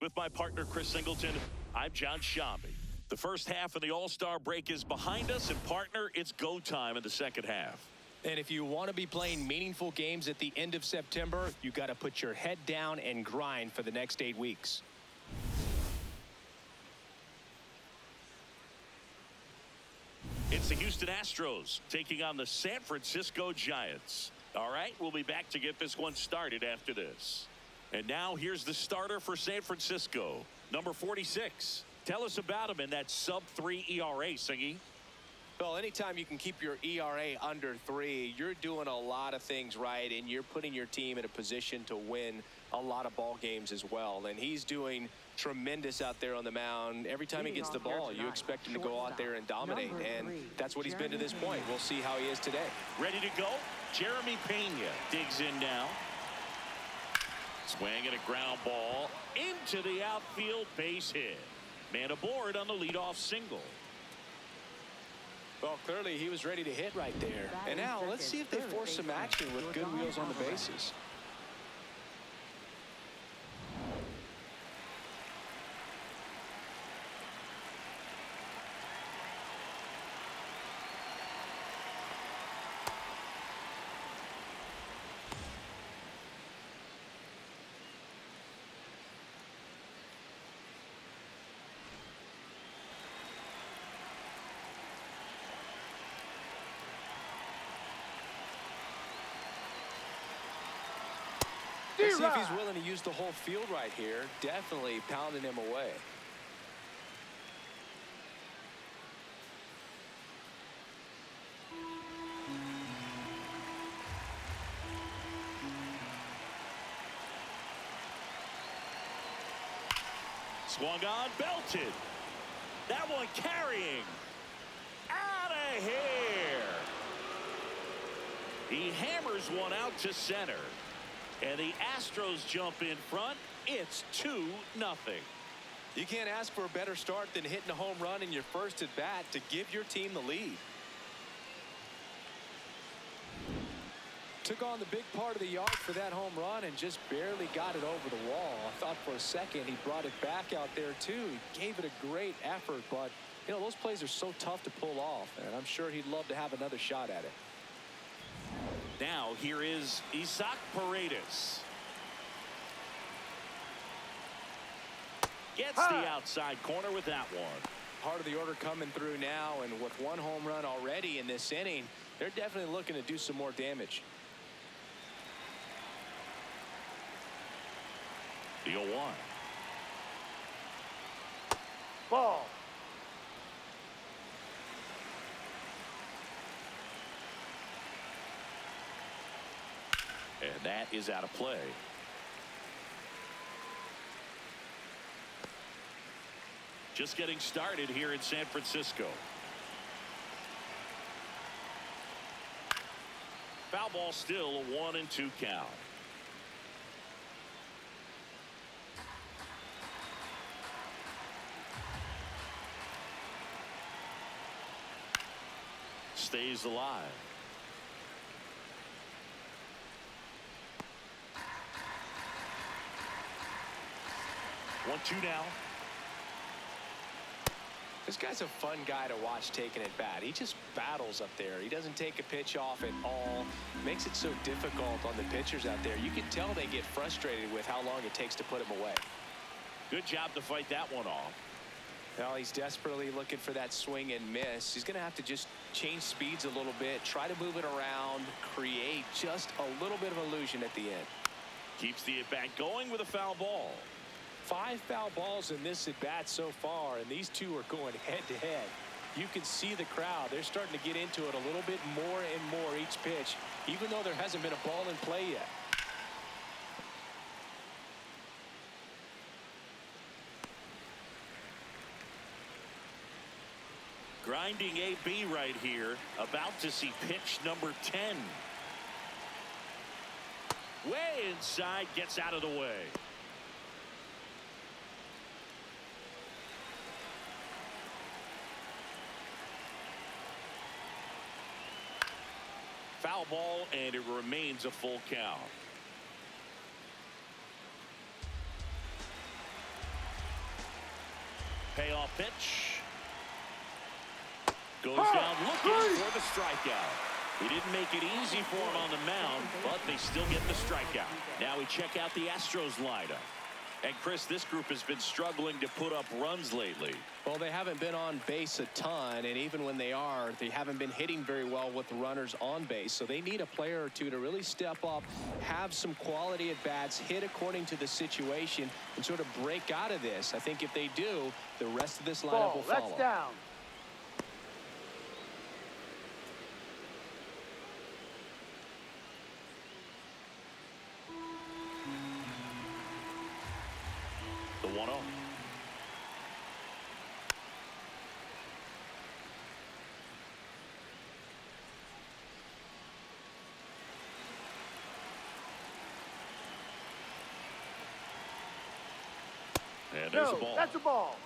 With my partner, Chris Singleton, I'm John Shambi. The first half of the All-Star break is behind us, and partner, it's go time in the second half. And if you want to be playing meaningful games at the end of September, you got to put your head down and grind for the next 8 weeks. It's the Houston Astros taking on the San Francisco Giants. All right, we'll be back to get this one started after this. And now here's the starter for San Francisco, number 46. Tell us about him in that sub-3 ERA, Singy. Well, anytime you can keep your ERA under 3, you're doing a lot of things right, and you're putting your team in a position to win a lot of ball games as well. And he's doing tremendous out there on the mound. Every time he gets the ball, you expect him to go out there and dominate, and that's what he's been to this point. We'll see how he is today. Ready to go? Jeremy Pena digs in now. Swing and a ground ball into the outfield, base hit. Man aboard on the leadoff single. Well, clearly he was ready to hit right there. And now let's see if they force some action with good wheels on the bases. Let's see if he's willing to use the whole field right here. Definitely pounding him away. Swung on, belted. That one carrying. Out of here. He hammers one out to center. And the Astros jump in front. It's 2-0. You can't ask for a better start than hitting a home run in your first at bat to give your team the lead. Took on the big part of the yard for that home run and just barely got it over the wall. I thought for a second he brought it back out there too. He gave it a great effort, but you know, those plays are so tough to pull off, and I'm sure he'd love to have another shot at it. Now here is Isaac Paredes. Gets the outside corner with that one. Part of the order coming through now, and with one home run already in this inning, they're definitely looking to do some more damage. The 0-1. Ball. And that is out of play. Just getting started here in San Francisco. Foul ball, still a 1-2 count. Stays alive. 1-2 now. This guy's a fun guy to watch taking at bat. He just battles up there. He doesn't take a pitch off at all. Makes it so difficult on the pitchers out there. You can tell they get frustrated with how long it takes to put him away. Good job to fight that one off. Well, he's desperately looking for that swing and miss. He's going to have to just change speeds a little bit, try to move it around, create just a little bit of illusion at the end. Keeps the at-bat going with a foul ball. 5 foul balls in this at-bat so far, and these two are going head-to-head. You can see the crowd. They're starting to get into it a little bit more and more each pitch, even though there hasn't been a ball in play yet. Grinding AB right here, about to see pitch number 10. Way inside, gets out of the way. Foul ball, and it remains a full count. Payoff pitch. Goes down looking for the strikeout. He didn't make it easy for him on the mound, but they still get the strikeout. Now we check out the Astros lineup. And Chris, this group has been struggling to put up runs lately. Well, they haven't been on base a ton, and even when they are, they haven't been hitting very well with runners on base. So they need a player or two to really step up, have some quality at bats, hit according to the situation, and sort of break out of this. I think if they do, the rest of this lineup will follow. That's down. The 1-0. And there's a ball. That's a ball.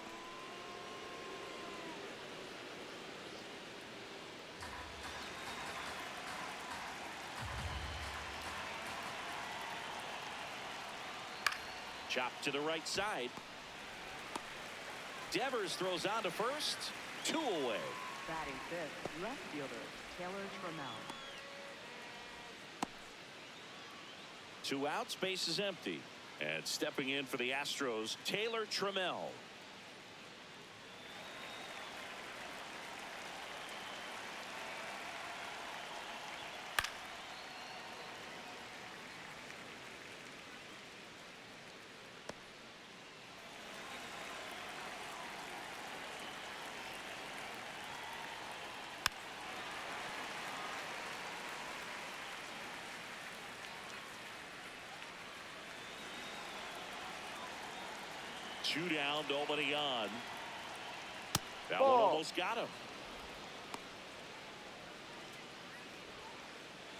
Chopped to the right side. Devers throws on to first. 2 away. Batting fifth, left fielder Taylor Trammell. 2 outs, base is empty. And stepping in for the Astros, Taylor Trammell. Two down, nobody on. That one almost got him.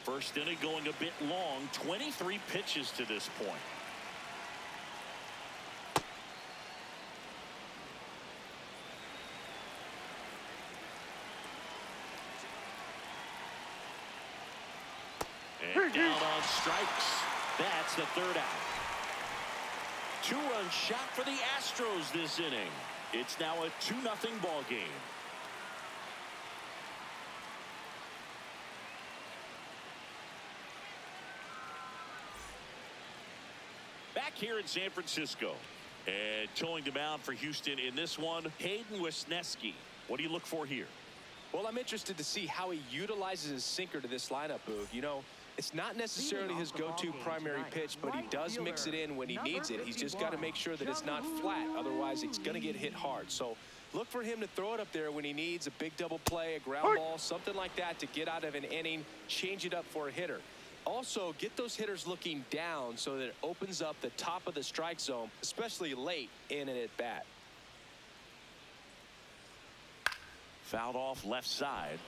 First inning going a bit long. 23 pitches to this point. And down on strikes. That's the 3rd out. 2-run shot for the Astros this inning. It's now a 2-0 ball game. Back here in San Francisco. And towing the mound for Houston in this one, Hayden Wesneski. What do you look for here? Well, I'm interested to see how he utilizes his sinker to this lineup, Booth. You know, it's not necessarily his go-to primary pitch, but he does mix it in when he needs it. He's just got to make sure that it's not flat. Otherwise, it's going to get hit hard. So look for him to throw it up there when he needs a big double play, a ground ball, something like that to get out of an inning, change it up for a hitter. Also, get those hitters looking down so that it opens up the top of the strike zone, especially late in an at-bat. Fouled off left side.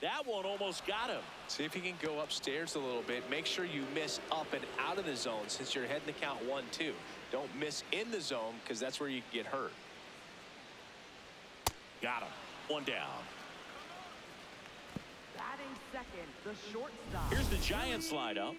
That one almost got him. See if he can go upstairs a little bit. Make sure you miss up and out of the zone since you're heading to count 1-2. Don't miss in the zone because that's where you can get hurt. Got him. 1 down. Batting second, the shortstop. Here's the Giants lineup.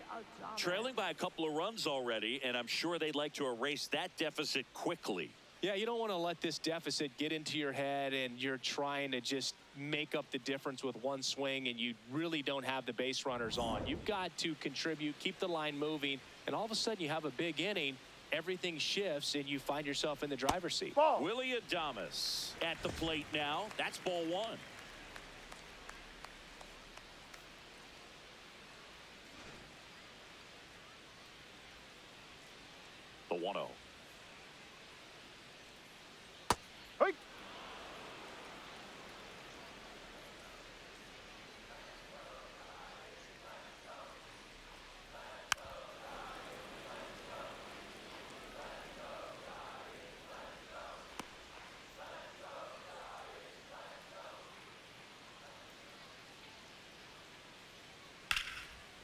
Trailing by a couple of runs already, and I'm sure they'd like to erase that deficit quickly. Yeah, you don't want to let this deficit get into your head and you're trying to just make up the difference with one swing and you really don't have the base runners on. You've got to contribute, keep the line moving, and all of a sudden you have a big inning. Everything shifts and you find yourself in the driver's seat. Ball. Willie Adames at the plate now. That's ball 1. The 1-0. Hey.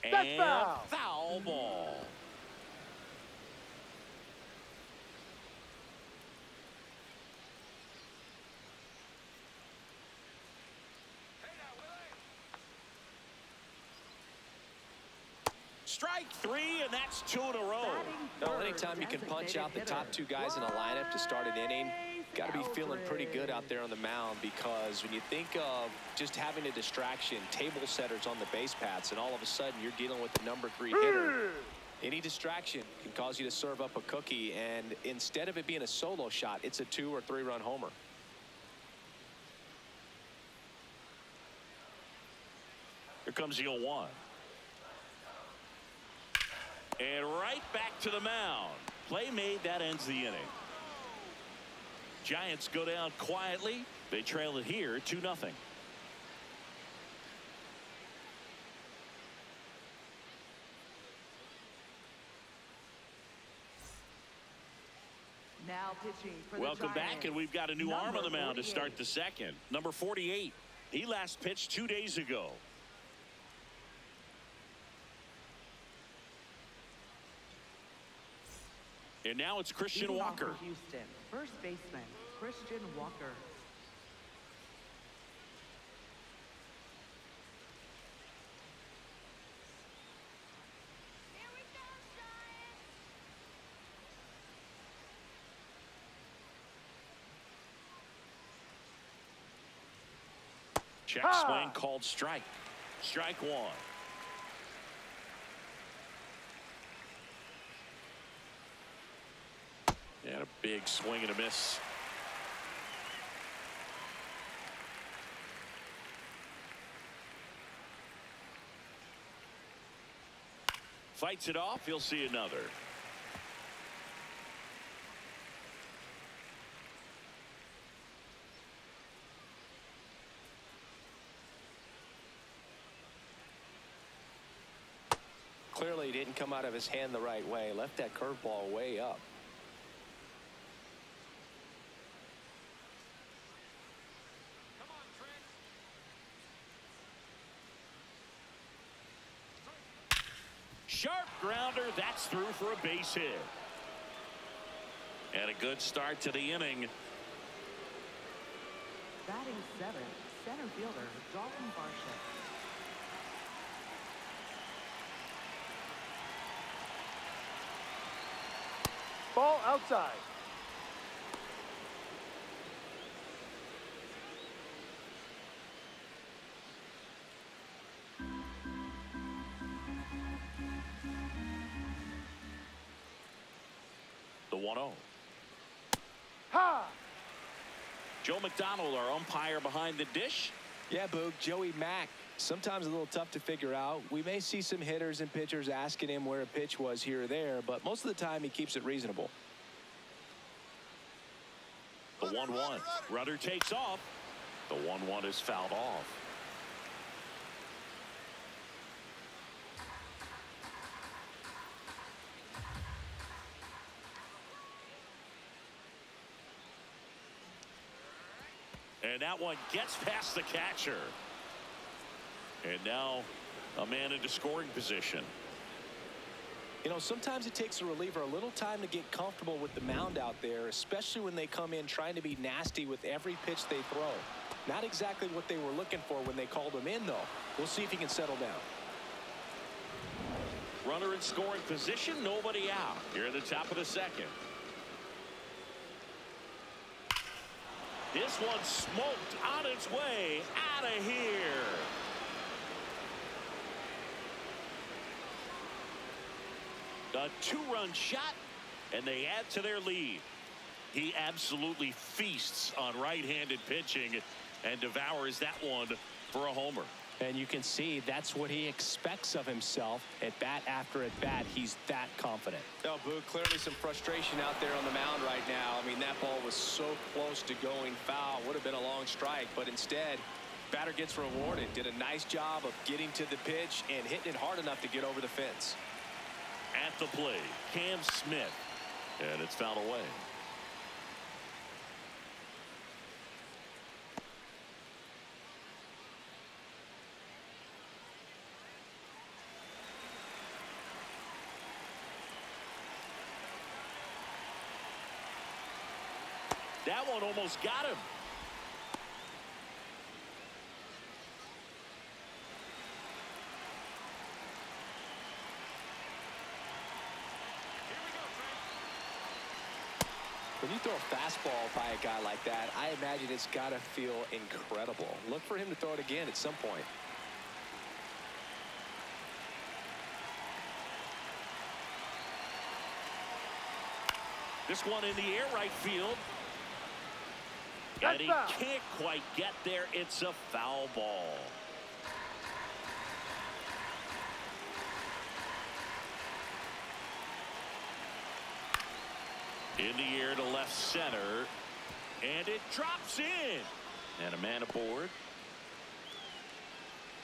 And foul. foul ball. strike three, and that's 2 in a row. Well, anytime you can punch out the top two guys in a lineup to start an inning, got to be feeling pretty good out there on the mound, because when you think of just having a distraction, table setters on the base paths, and all of a sudden you're dealing with the number 3 hitter, any distraction can cause you to serve up a cookie, and instead of it being a solo shot, it's a 2 or 3 run homer. Here comes the 0-1. And right back to the mound. Play made, that ends the inning. Giants go down quietly. They trail it here 2-0. Now pitching for Welcome the back, Giants, and we've got a new arm on the mound to 48. start the second. Number 48. He last pitched 2 days ago. And now it's Christian Leading off Walker. for Houston, first baseman Christian Walker. Check swing called strike. Strike one. And a big swing and a miss. Fights it off. He'll see another. Clearly didn't come out of his hand the right way. Left that curveball way up. Sharp grounder. That's through for a base hit. And a good start to the inning. Batting 7th, center fielder Dalton Varsho. Ball outside. The 1-0. Ha! Joe McDonald, our umpire behind the dish. Yeah, Boog, Joey Mack. Sometimes a little tough to figure out. We may see some hitters and pitchers asking him where a pitch was here or there, but most of the time he keeps it reasonable. The 1-1. Runner takes off. The 1-1 is fouled off. And that one gets past the catcher. And now a man into scoring position. You know, sometimes it takes a reliever a little time to get comfortable with the mound out there, especially when they come in trying to be nasty with every pitch they throw. Not exactly what they were looking for when they called him in, though. We'll see if he can settle down. Runner in scoring position, nobody out. Here at the top of the second. This one smoked on its way out of here. A 2-run shot, and they add to their lead. He absolutely feasts on right-handed pitching and devours that one for a homer. And you can see that's what he expects of himself at bat after at bat. He's that confident. No, Boog, clearly some frustration out there on the mound right now. I mean, that ball was so close to going foul. Would have been a long strike, but instead, batter gets rewarded. Did a nice job of getting to the pitch and hitting it hard enough to get over the fence. At the plate, Cam Smith, and it's fouled away. That one almost got him. When you throw a fastball by a guy like that, I imagine it's got to feel incredible. Look for him to throw it again at some point. This one in the air right field. And he can't quite get there. It's a foul ball. In the air to left center. And it drops in. And a man aboard.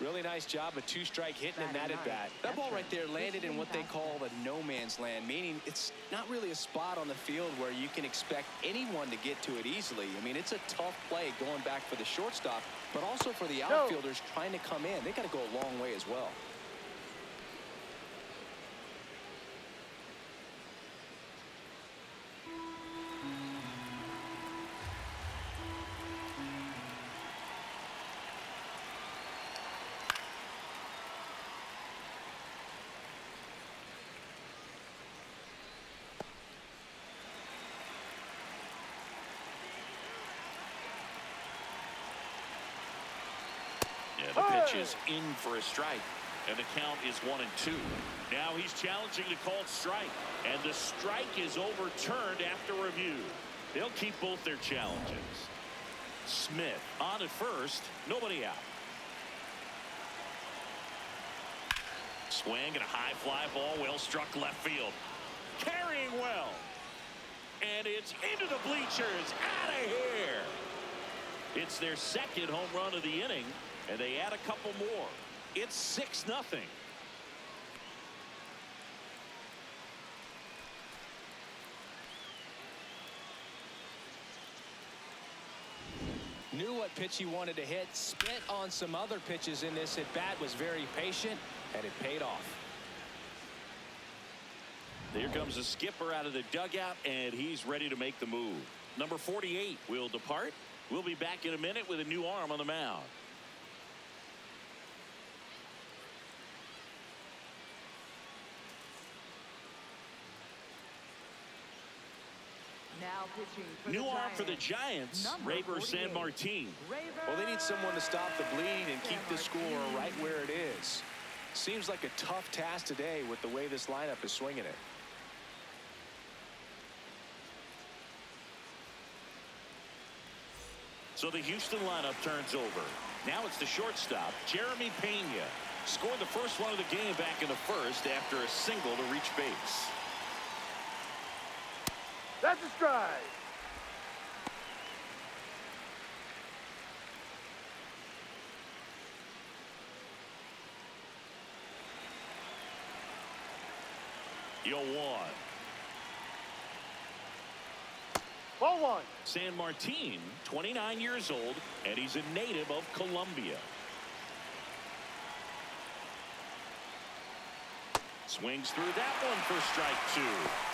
Really nice job, a two-strike hitting in that at bat. That ball right there landed in what they call the no man's land, meaning it's not really a spot on the field where you can expect anyone to get to it easily. I mean, it's a tough play going back for the shortstop, but also for the outfielders trying to come in. They got to go a long way as well. And the pitch is in for a strike. And the count is 1-2. Now he's challenging the called strike. And the strike is overturned after review. They'll keep both their challenges. Smith on at first. Nobody out. Swing and a high fly ball. Well struck left field. Carrying well. And it's into the bleachers. Out of here. It's their second home run of the inning. And they add a couple more. It's 6-0. Knew what pitch he wanted to hit. Spit on some other pitches in this at bat. Was very patient, and it paid off. There comes the skipper out of the dugout, and he's ready to make the move. Number 48 will depart. We'll be back in a minute with a new arm on the mound. Now pitching for New the arm Giants. for the Giants, Raver San Martin. Well, they need someone to stop the bleed and keep the score right where it is. Seems like a tough task today with the way this lineup is swinging it. So the Houston lineup turns over. Now it's the shortstop, Jeremy Pena. Scored the first one of the game back in the first after a single to reach base. That's a strike. Yo, one. Ball one. San Martin, 29 years old, and he's a native of Colombia. Swings through that one for strike two.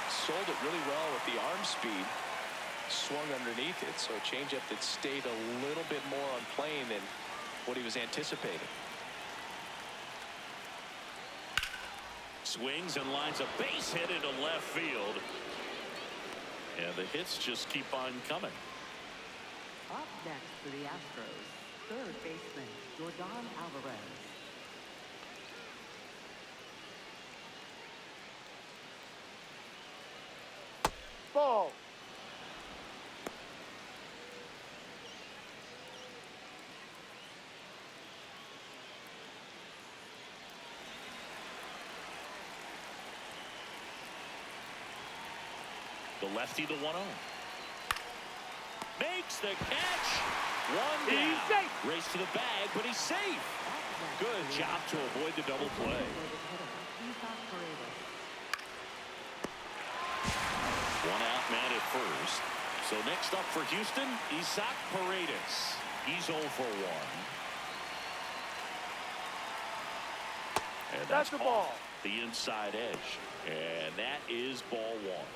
Sold it really well with the arm speed. Swung underneath it, so a changeup that stayed a little bit more on plane than what he was anticipating. Swings and lines a base hit into left field. And the hits just keep on coming. Up next for the Astros, third baseman Jordan Alvarez. Ball. The lefty, the 1-0. Makes the catch. One down. He's safe. Race to the bag, but he's safe. Good job to avoid the double play. One out man at first. So next up for Houston, Isaac Paredes. He's 0 for 1. And That's the ball. The inside edge. And that is ball one.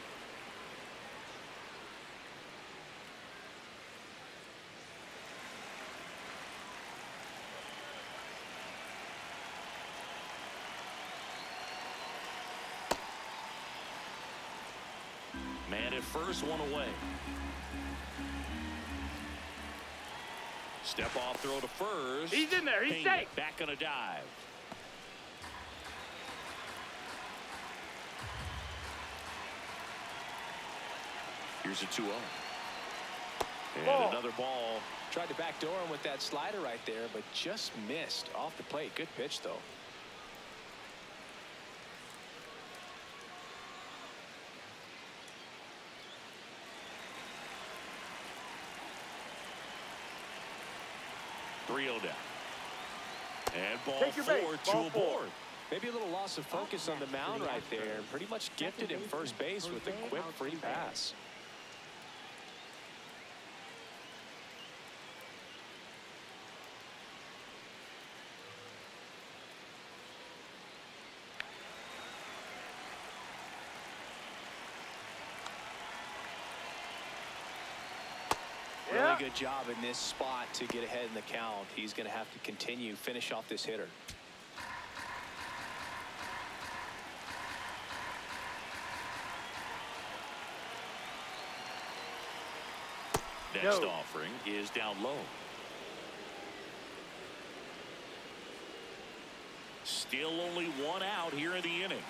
Man at at first, one away. Step off throw to first. He's in there. He's safe. Back on a dive. Here's a 2-0. And Ball. another ball. Tried to backdoor him with that slider right there, but just missed off the plate. Good pitch, though. Down. And ball Take your base. 4, Ball 2 4. aboard. Maybe a little loss of focus on the mound right there. Pretty much gifted him first base with a quick free pass. Really good job in this spot to get ahead in the count. He's going to have to continue, finish off this hitter. Next offering is down low. Still only one out here in the inning.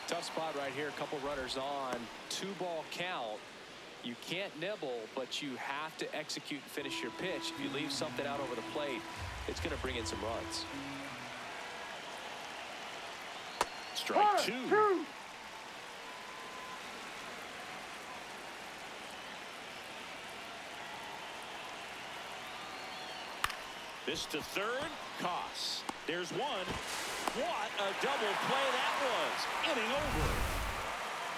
Tough spot right here. A couple runners on. 2-ball count. You can't nibble, but you have to execute and finish your pitch. If you leave something out over the plate, it's going to bring in some runs. Strike 2. This to third. Costs. There's one. What a double play that was. Inning over.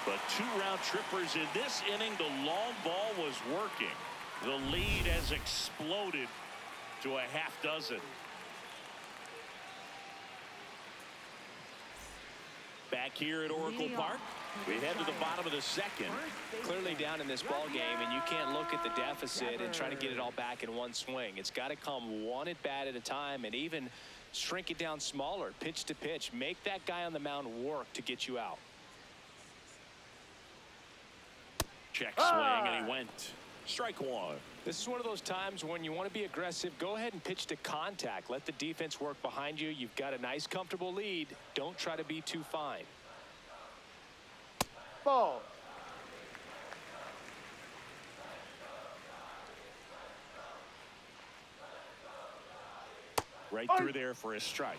But 2 round trippers in this inning. The long ball was working. The lead has exploded to a half dozen. Back here at Oracle Park, we head to the bottom of the second. Clearly down in this ball game, and you can't look at the deficit and try to get it all back in one swing. It's got to come one at bat at a time, and even shrink it down smaller, pitch to pitch. Make that guy on the mound work to get you out. Check swing, and he went. Strike 1. This is one of those times when you want to be aggressive. Go ahead and pitch to contact. Let the defense work behind you. You've got a nice, comfortable lead. Don't try to be too fine. Ball. Right through there for a strike.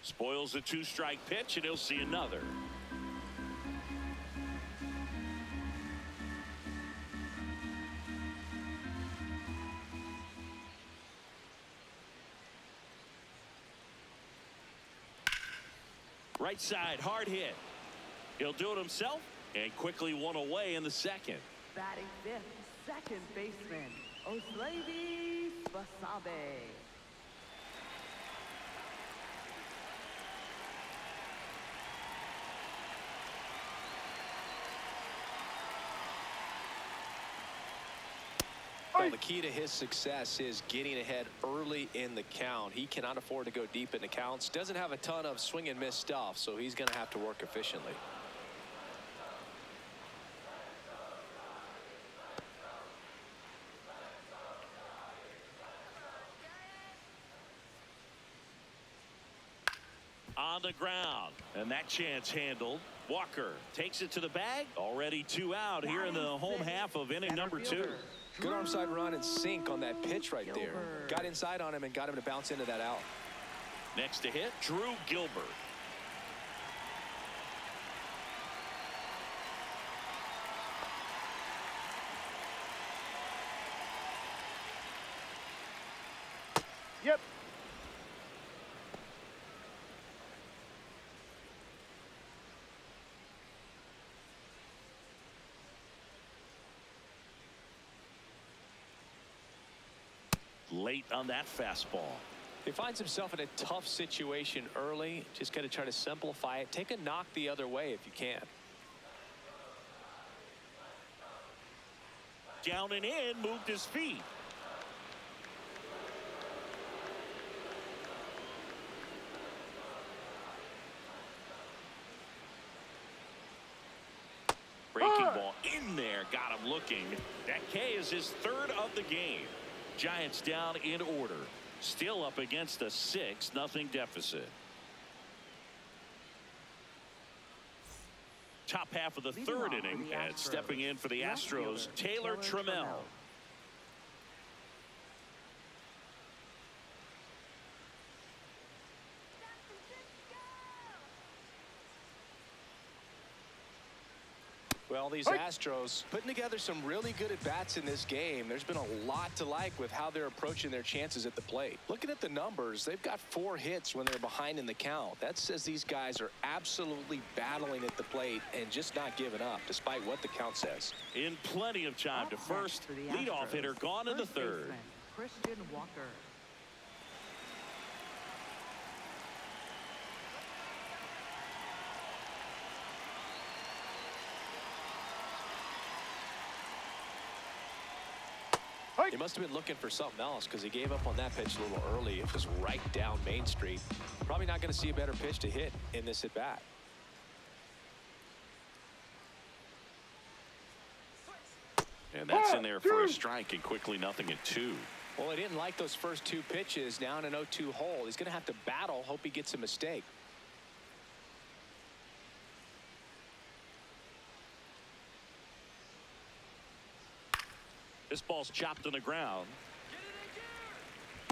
Spoils the 2-strike pitch, and he'll see another. Right side, hard hit. He'll do it himself, and quickly one away in the second. Batting fifth, second baseman, Oslavi Basabe. Well, the key to his success is getting ahead early in the count. He cannot afford to go deep in the counts. Doesn't have a ton of swing and miss stuff, so he's going to have to work efficiently. On the ground, and that chance handled. Walker takes it to the bag. Already 2 out here in the home half of inning number 2. Good arm side run and sink on that pitch right there. Got inside on him and got him to bounce into that out. Next to hit, Drew Gilbert. Yep. Late on that fastball. He finds himself in a tough situation early. Just got to try to simplify it. Take a knock the other way if you can. Down and in, moved his feet. looking. That K is his third of the game. Giants down in order. Still up against a 6-0 deficit. Top half of the third inning, and stepping in for the Astros, Taylor Trammell. Well, these Astros putting together some really good at-bats in this game. There's been a lot to like with how they're approaching their chances at the plate. Looking at the numbers, they've got 4 hits when they're behind in the count. That says these guys are absolutely battling at the plate and just not giving up, despite what the count says. In plenty of time to first. Leadoff hitter gone in the third. Christian Walker. He must have been looking for something else because he gave up on that pitch a little early. It was right down Main Street. Probably not going to see a better pitch to hit in this at bat. And that's in there for a strike, and quickly 0-2. Well, he didn't like those first 2 pitches. Now in an 0-2 hole. He's going to have to battle. Hope he gets a mistake. This ball's chopped on the ground.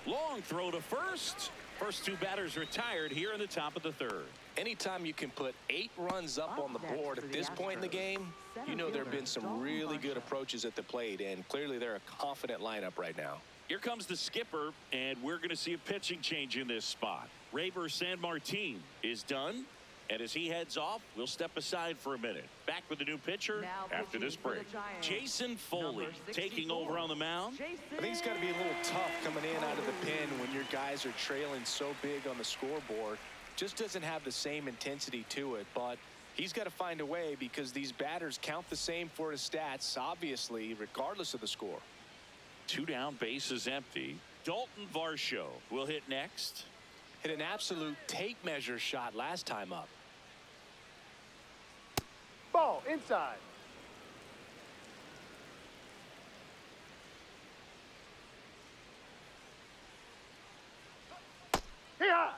Long throw to first. First 2 batters retired here in the top of the third. Anytime you can put 8 runs up on the board at this point in the game, you know there have been some really good approaches at the plate, and clearly they're a confident lineup right now. Here comes the skipper, and we're going to see a pitching change in this spot. Raver Sanmartin is done. And as he heads off, we'll step aside for a minute. Back with the new pitcher after this break. Jason Foley taking over on the mound. I think it's got to be a little tough coming in out of the pen when your guys are trailing so big on the scoreboard. Just doesn't have the same intensity to it, but he's got to find a way because these batters count the same for his stats, obviously, regardless of the score. 2 down, bases empty. Dalton Varsho will hit next. Hit an absolute tape measure shot last time up. Ball inside. Yeah.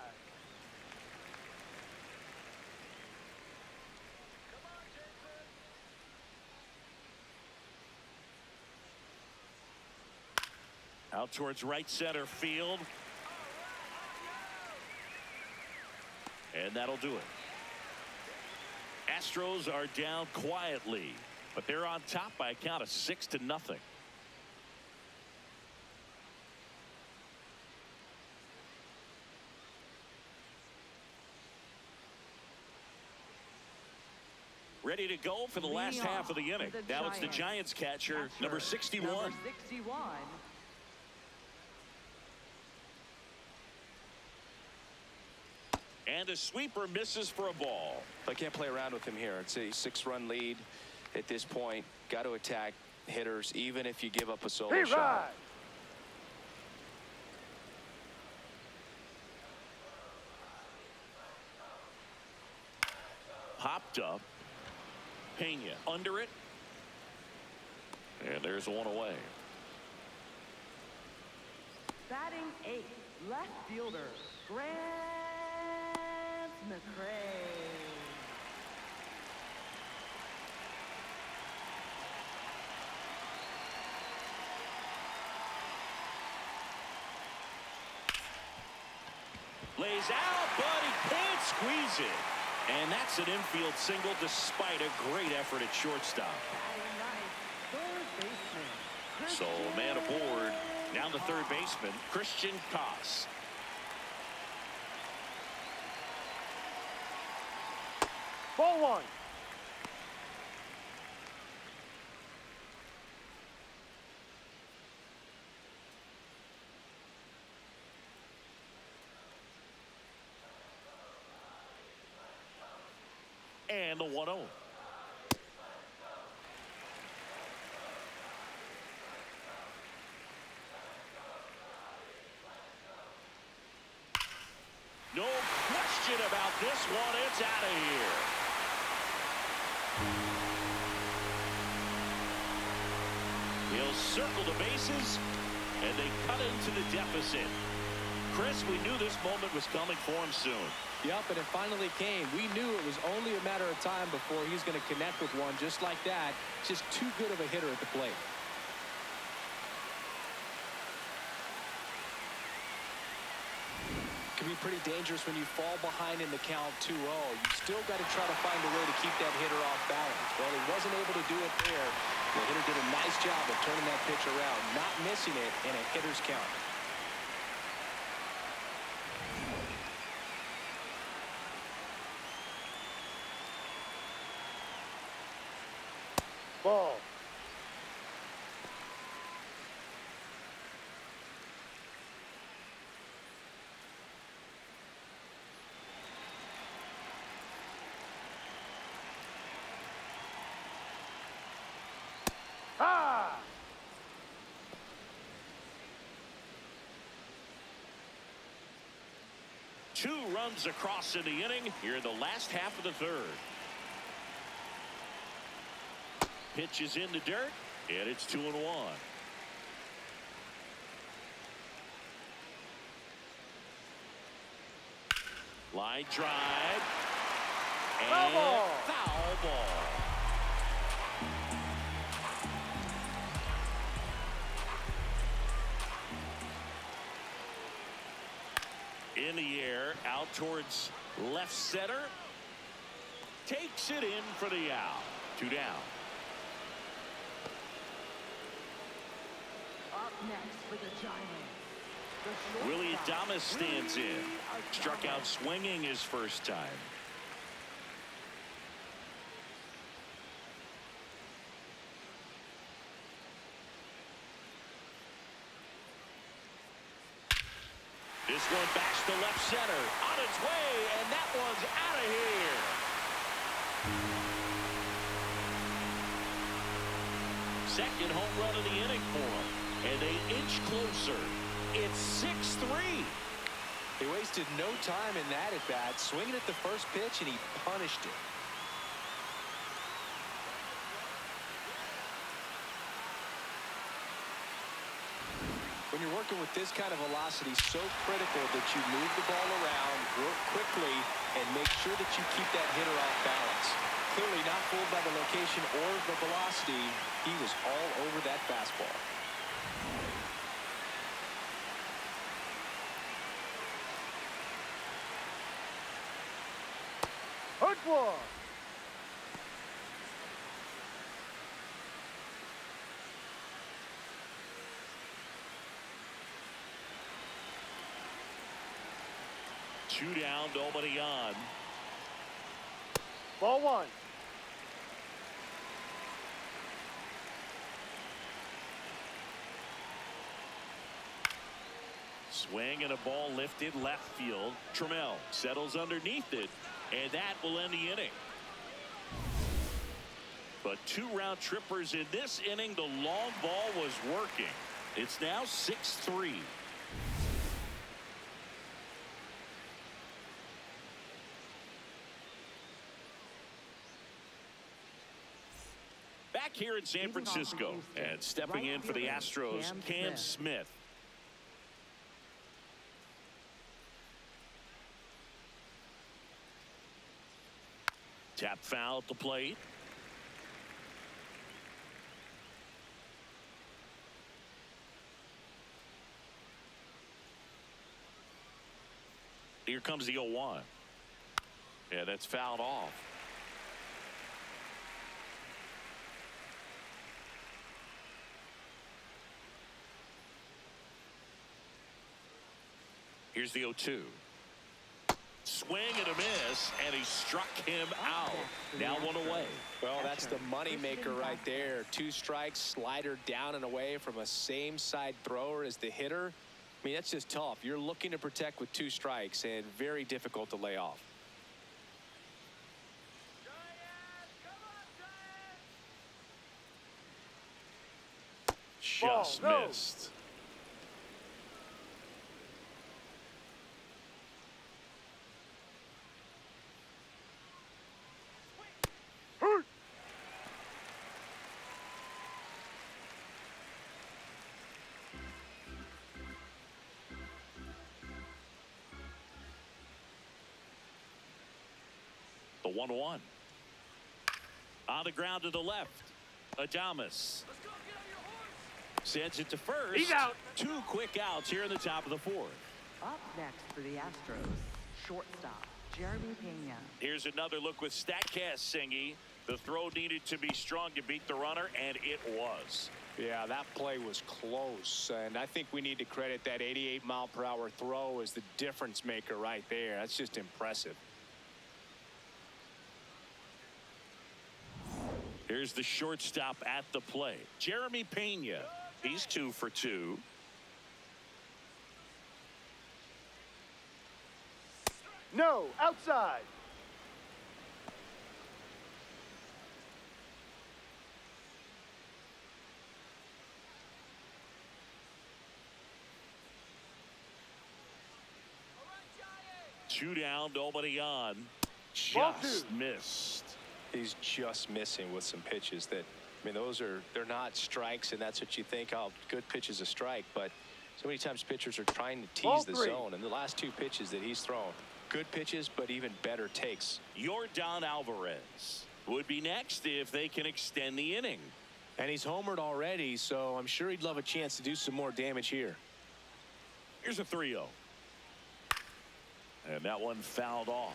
Out towards right center field. And that'll do it. Astros are down quietly, but they're on top by a count of 6-0. Ready to go for the last half of the inning. Now it's the Giants catcher, number 61. And a sweeper misses for a ball. I can't play around with him here. It's a 6-run lead at this point. Got to attack hitters even if you give up a solo shot. Popped up. Pena under it. And there's one away. Batting 8th, left fielder, Grant McCray. Lays out, but he can't squeeze it. And that's an infield single despite a great effort at shortstop. So man aboard. Now the third baseman, Christian Koss. Ball 1. And the 1-0. No question about this one. It's out of here. He'll circle the bases, and they cut into the deficit. Chris, we knew this moment was coming for him soon. Yep, and it finally came. We knew it was only a matter of time before he's going to connect with one just like that. Just too good of a hitter at the plate. Can be pretty dangerous when you fall behind in the count 2-0. You still got to try to find a way to keep that hitter off balance. Well, he wasn't able to do it there. The hitter did a nice job of turning that pitch around, not missing it in a hitter's count. Ball. Ah! 2 runs across in the inning here in the last half of the third. Pitch is in the dirt, and it's 2-1. Line drive. And Foul ball. Foul ball. In the air, out towards left center. Takes it in for the out. 2 down. Up next for the Giants. Willie Adames stands in. Struck out swinging his first time. This one backs to left center. On its way, and that one's out of here. Second home run of the inning for him. And they inch closer. It's 6-3. He wasted no time in that at bat, swinging at the first pitch, and he punished it. When you're working with this kind of velocity, so critical that you move the ball around, work quickly, and make sure that you keep that hitter off balance. Clearly not fooled by the location or the velocity. He was all over that fastball. Hook one. Two down, nobody on. Ball 1. Swing and a ball lifted left field. Trammell settles underneath it, and that will end the inning. But 2 round trippers in this inning. The long ball was working. It's now 6-3. Back here in San Francisco, and stepping in for the Astros, Cam Smith. Tap foul at the plate. Here comes the 0-1. Yeah, that's fouled off. Here's the 0-2. Swing and a miss, and he struck him out. Now 1 away. Well, that's the money maker right there. 2 strikes, slider down and away from a same side thrower as the hitter. I mean, that's just tough. You're looking to protect with 2 strikes, and very difficult to lay off. Just Ball, no. missed. 1-1. On the ground to the left. Adames sends it to first. He's out. 2 quick outs here in the top of the 4th. Up next for the Astros, shortstop, Jeremy Pena. Here's another look with StatCast singing. The throw needed to be strong to beat the runner, and it was. Yeah, that play was close, and I think we need to credit that 88-mile-per-hour throw as the difference maker right there. That's just impressive. Here's the shortstop at the plate, Jeremy Pena. He's 2 for 2. No, outside. Two down, nobody on. Ball Just 2. missed. He's just missing with some pitches that, I mean, they're not strikes, and that's what you think. Oh, good pitch is a strike, but so many times pitchers are trying to Ball tease the 3. zone, and the last 2 pitches that he's thrown, good pitches, but even better takes. Yordan Alvarez would be next if they can extend the inning. And he's homered already, so I'm sure he'd love a chance to do some more damage here. Here's a 3-0. And that one fouled off.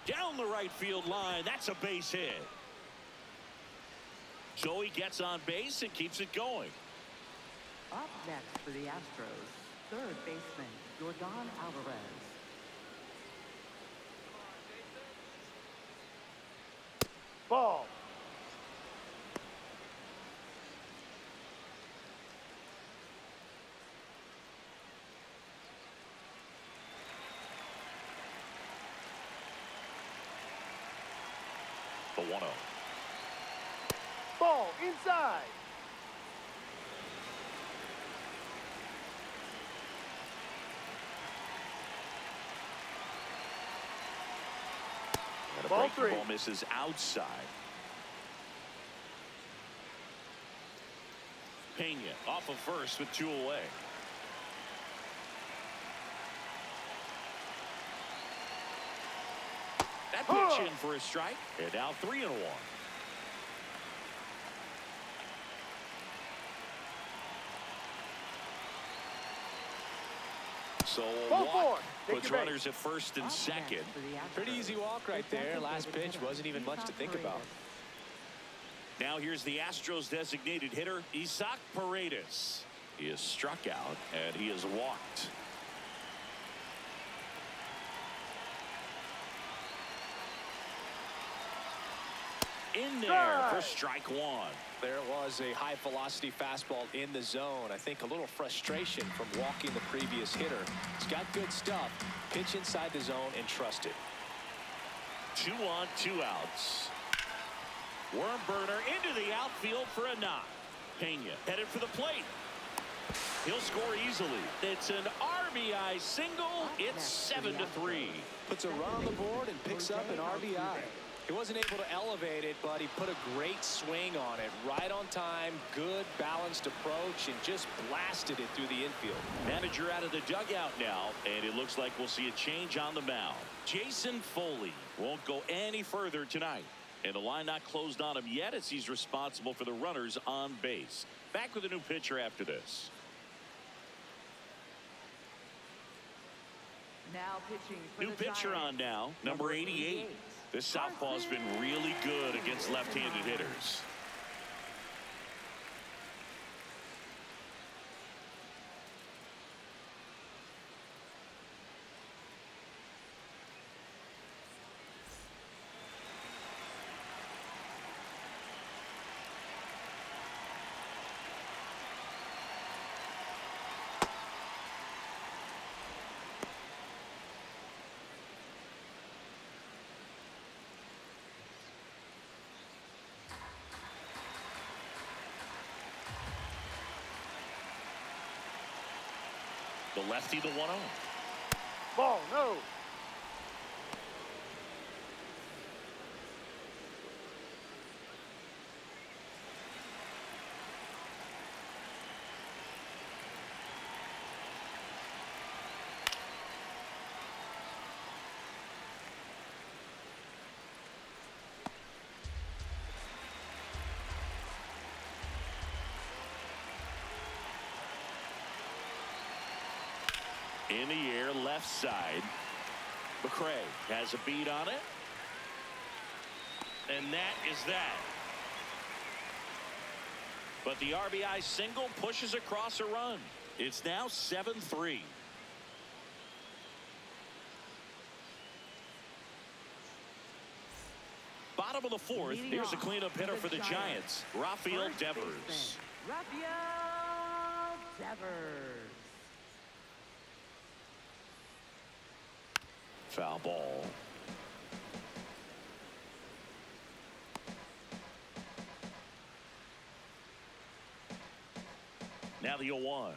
Down the right field line. That's a base hit. Joey gets on base and keeps it going. Up next for the Astros, third baseman, Yordan Alvarez. Ball. The 1-0. Ball inside. And a Ball breaking 3. ball misses outside. Pena off of first with 2 away. That pitch in for a strike. And now 3-1. So a Ball walk 4. Take puts your base. runners at first and Up second. next for the Astros, Pretty easy walk right the there. Last designated pitch hitter, wasn't even much to think Isaac about. Paredes. Now here's the Astros designated hitter, Isaac Paredes. He is struck out and he is walked. In there for strike 1. There was a high velocity fastball in the zone. I think a little frustration from walking the previous hitter. He's got good stuff. Pitch inside the zone and trust it. 2 on, 2 outs. Worm burner into the outfield for a knock. Pena headed for the plate. He'll score easily. It's an RBI single. It's 7-3. Puts a run on the board and picks up an RBI. He wasn't able to elevate it, but he put a great swing on it. Right on time, good balanced approach, and just blasted it through the infield. Manager out of the dugout now, and it looks like we'll see a change on the mound. Jason Foley won't go any further tonight. And the line not closed on him yet as he's responsible for the runners on base. Back with a new pitcher after this. Now pitching for New the pitcher Giants, on now, number 88. This southpaw's been really good against left-handed hitters. The lefty, the 1-0. Ball, no. In the air, left side. McCray has a beat on it. And that is that. But the RBI single pushes across a run. It's now 7-3. Bottom of the fourth. Here's a cleanup hitter for the Giants, Rafael Devers. Rafael Devers. Foul ball. Now the 0-1.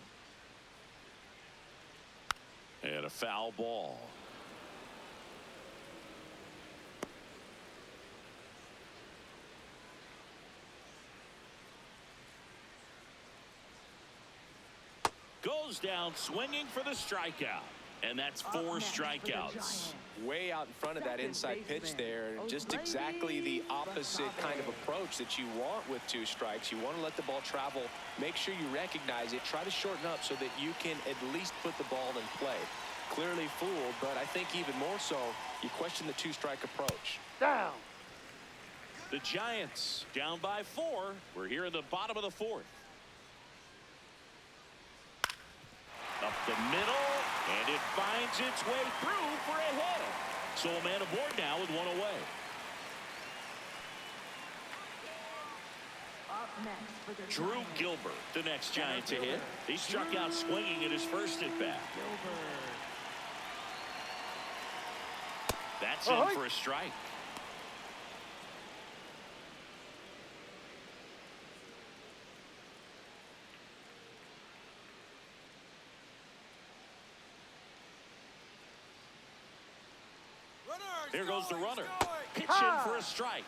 And a foul ball. Goes down swinging for the strikeout. And that's 4 strikeouts. Way out in front of that inside pitch there. Just exactly the opposite kind of approach that you want with 2 strikes. You want to let the ball travel. Make sure you recognize it. Try to shorten up so that you can at least put the ball in play. Clearly fooled, but I think even more so, you question the 2-strike approach. Down. The Giants down by 4. We're here in the bottom of the fourth. Up the middle, and it finds its way through for a hit. So a man aboard now with 1 away. Up next for the Drew Giants. Gilbert, the next Giant to hit. He struck out swinging in his first at bat. That's in for a strike. Here goes the runner. Pitch in for a strike.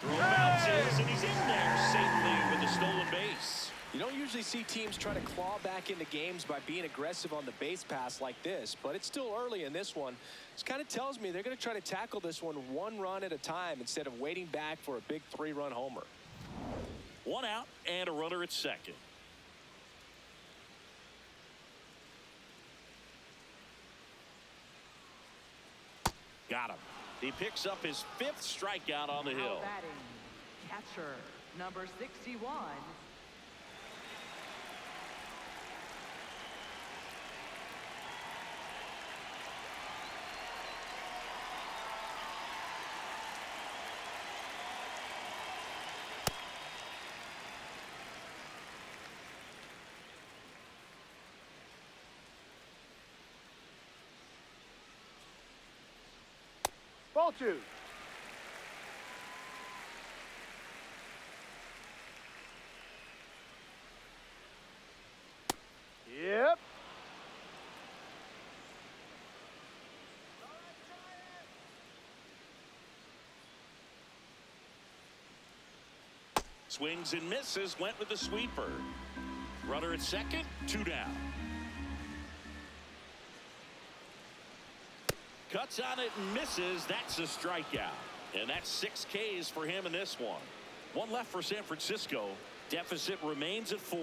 Throw bounces, and he's in there safely with the stolen base. You don't usually see teams try to claw back into games by being aggressive on the base pass like this, but it's still early in this one. This kind of tells me they're going to try to tackle this one 1 run at a time instead of waiting back for a big 3-run homer. 1 out and a runner at second. Got him. He picks up his 5th strikeout on the hill. Batting, catcher, number 61. Ball 2. Yep. Swings and misses, went with the sweeper. Runner at second, 2 down. Cuts on it and misses. That's a strikeout. And that's 6 Ks for him in this one. 1 left for San Francisco. Deficit remains at 4.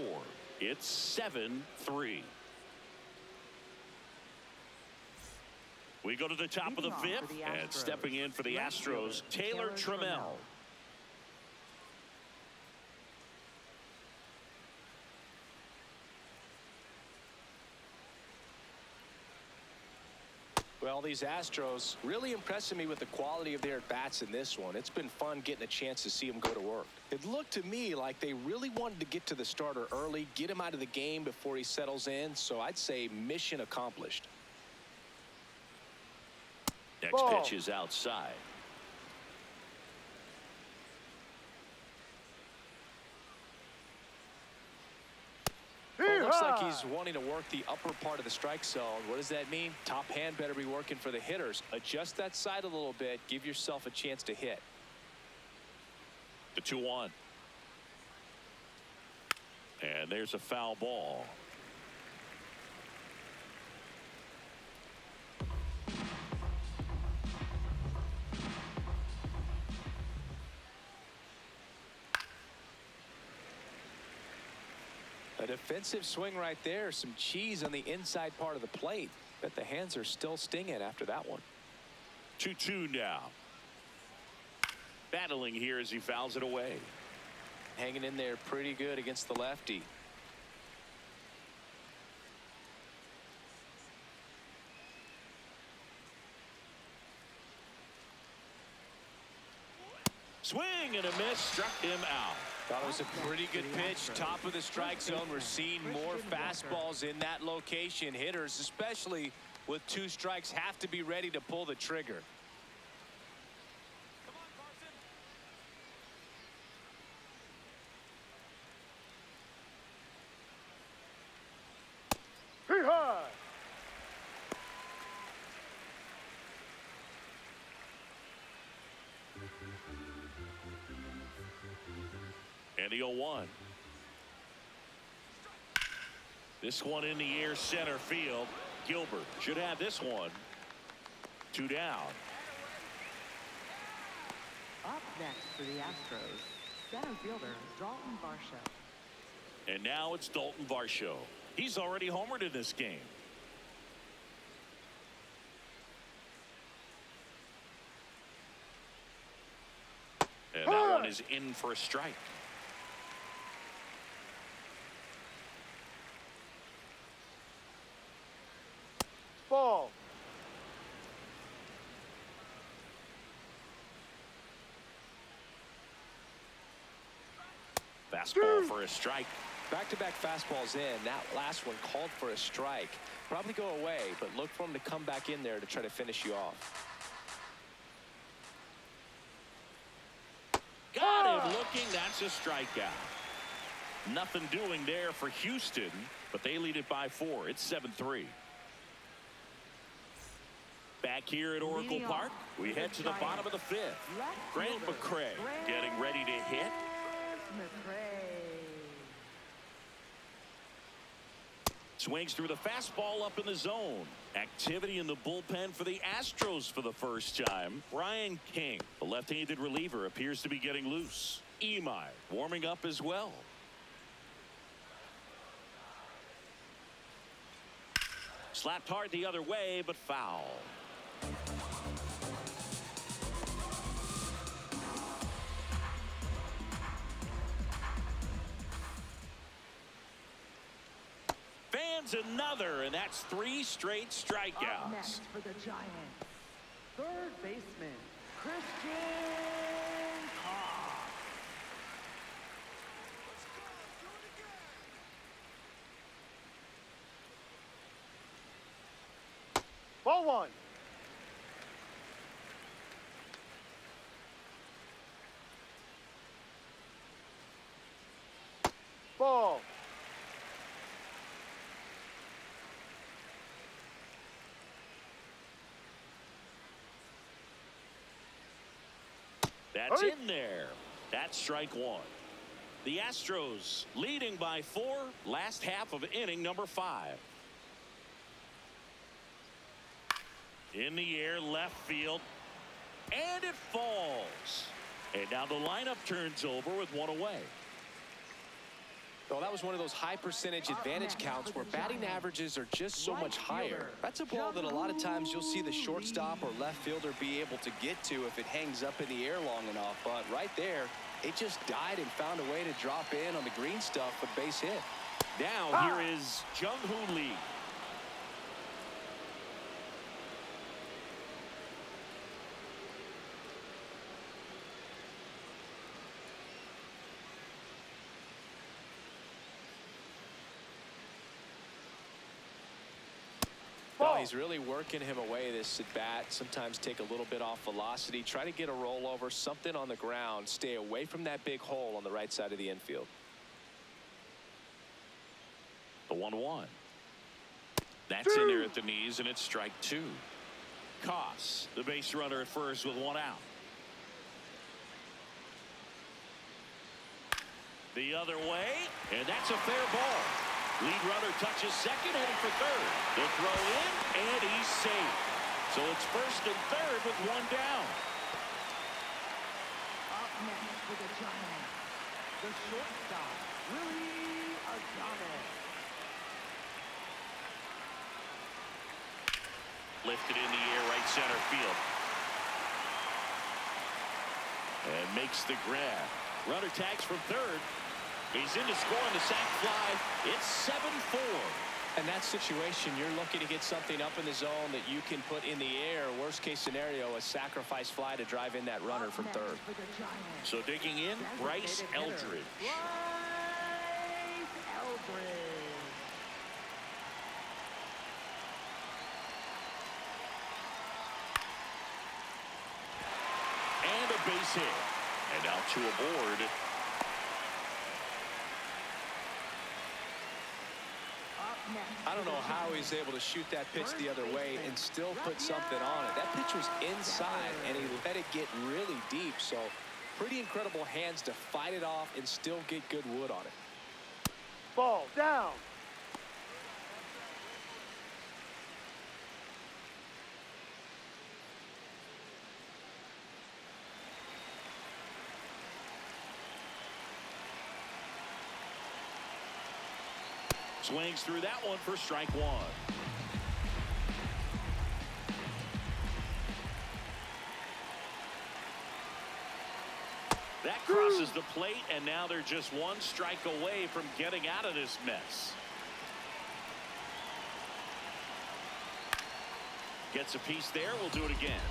It's 7-3. We go to the top of the 5th, and stepping in for the Astros, Taylor Trammell. Well, these Astros really impressing me with the quality of their at-bats in this one. It's been fun getting a chance to see them go to work. It looked to me like they really wanted to get to the starter early, get him out of the game before he settles in. So I'd say mission accomplished. Next pitch is outside. Well, it looks like he's wanting to work the upper part of the strike zone. What does that mean? Top hand better be working for the hitters. Adjust that side a little bit. Give yourself a chance to hit. The 2-1. And there's a foul ball. A defensive swing right there. Some cheese on the inside part of the plate. Bet the hands are still stinging after that one. 2-2 now. Battling here as he fouls it away. Hanging in there pretty good against the lefty. Swing and a miss, struck him out. That was a pretty good pitch. Top of the strike zone. We're seeing more fastballs in that location. Hitters, especially with 2 strikes, have to be ready to pull the trigger. Hee-haw! And the 0-1. This one in the air, center field. Gilbert should have this one. 2 down. Up next for the Astros, center fielder Dalton Varsho. And now it's Dalton Varsho. He's already homered in this game. And that one is in for a strike. Ball. Fastball for a strike. Back-to-back fastballs in. That last one called for a strike. Probably go away, but look for him to come back in there to try to finish you off. Got him looking. That's a strikeout. Nothing doing there for Houston, but they lead it by 4. It's 7-3. Back here at Oracle Park, we head to the bottom of the 5th. Grant McCray getting ready to hit. Swings through the fastball up in the zone. Activity in the bullpen for the Astros for the first time. Ryan King, the left-handed reliever, appears to be getting loose. Imai warming up as well. Slapped hard the other way, but foul. Fans another, and that's 3 straight Up strikeouts. next for the Giants, third baseman Christian Cox. Ball 1. Ball. That's in there. That's strike 1. The Astros leading by 4, last half of inning number 5. In the air, left field, and it falls. And now the lineup turns over with 1 away. Well, that was one of those high percentage advantage counts where batting averages are just so much higher. That's a ball that a lot of times you'll see the shortstop or left fielder be able to get to if it hangs up in the air long enough. But right there, it just died and found a way to drop in on the green stuff with base hit. Now here is Jung-Hoo Lee. Well, he's really working him away this at bat. Sometimes take a little bit off velocity. Try to get a rollover, something on the ground. Stay away from that big hole on the right side of the infield. The 1-1. That's in there at the knees, and it's strike 2. Koss, the base runner at first with 1 out. The other way, and that's a fair ball. Lead runner touches second, heading for third. The throw in, and he's safe. So it's first and third with 1 down. Up next for the Giants, the shortstop, Willie Lifted in the air, right center field. And makes the grab. Runner tags from third. He's in to score on the sac fly. It's 7-4. In that situation, you're looking to get something up in the zone that you can put in the air. Worst case scenario, a sacrifice fly to drive in that runner from third. So digging in, Bryce Eldridge. And a base hit. And now two aboard. I don't know how he's able to shoot that pitch the other way and still put something on it. That pitch was inside, and he let it get really deep. So pretty incredible hands to fight it off and still get good wood on it. Ball down. Swings through that one for strike one. That crosses the plate, and now they're just one strike away from getting out of this mess. Gets a piece there. We'll do it again.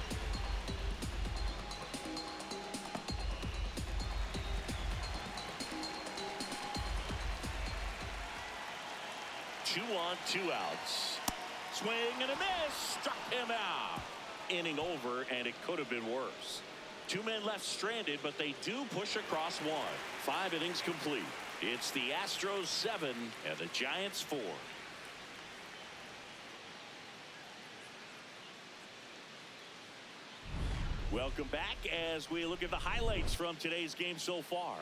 Two on, two outs. Swing and a miss. Struck him out. Inning over, and it could have been worse. Two men left stranded, but they do push across one. 5 innings complete. It's the Astros 7 and the Giants 4. Welcome back as we look at the highlights from today's game so far.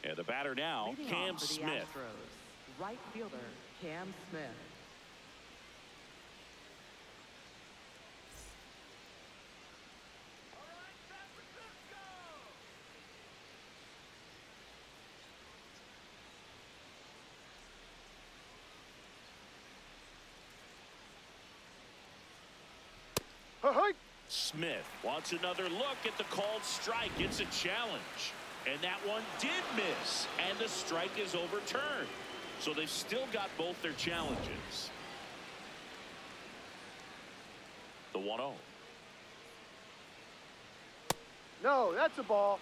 And the batter now, Cam Smith. Astros, right fielder, Cam Smith. Hey. Smith wants another look at the called strike. It's a challenge. And that one did miss. And the strike is overturned. So they've still got both their challenges. The 1-0. No, that's a ball.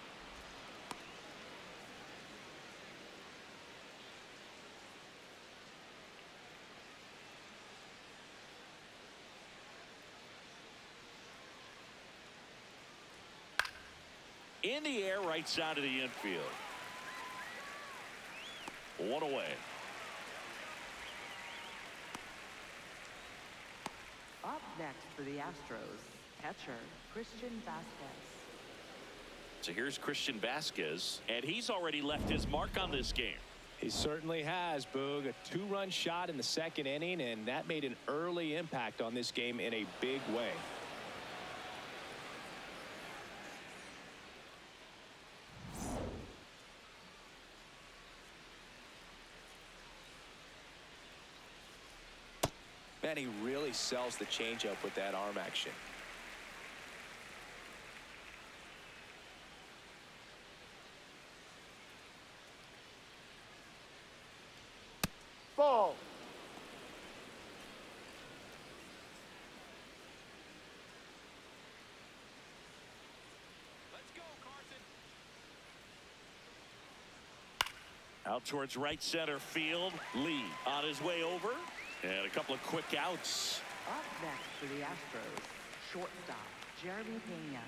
In the air, right side of the infield. One away. Up next for the Astros, catcher Christian Vasquez. So here's Christian Vasquez, and he's already left his mark on this game. He certainly has, Boog. A 2-run shot in the second inning, and that made an early impact on this game in a big way. Man, he really sells the changeup with that arm action. Ball. Let's go, Carson. Out towards right center field. Lee on his way over. And a couple of quick outs. Up next for the Astros, shortstop Jeremy Pena.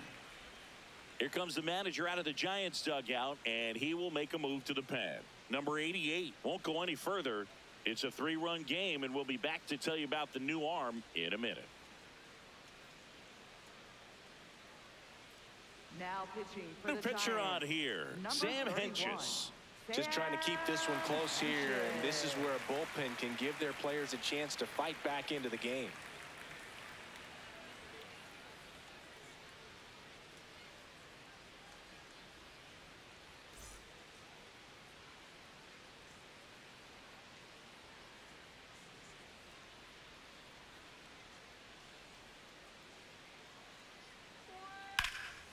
Here comes the manager out of the Giants dugout, and he will make a move to the pad. Number 88 won't go any further. It's a 3-run game, and we'll be back to tell you about the new arm in a minute. Now pitching for New the pitcher on Giants, here, number Sam 31. Hentges. Just trying to keep this one close here, and this is where a bullpen can give their players a chance to fight back into the game.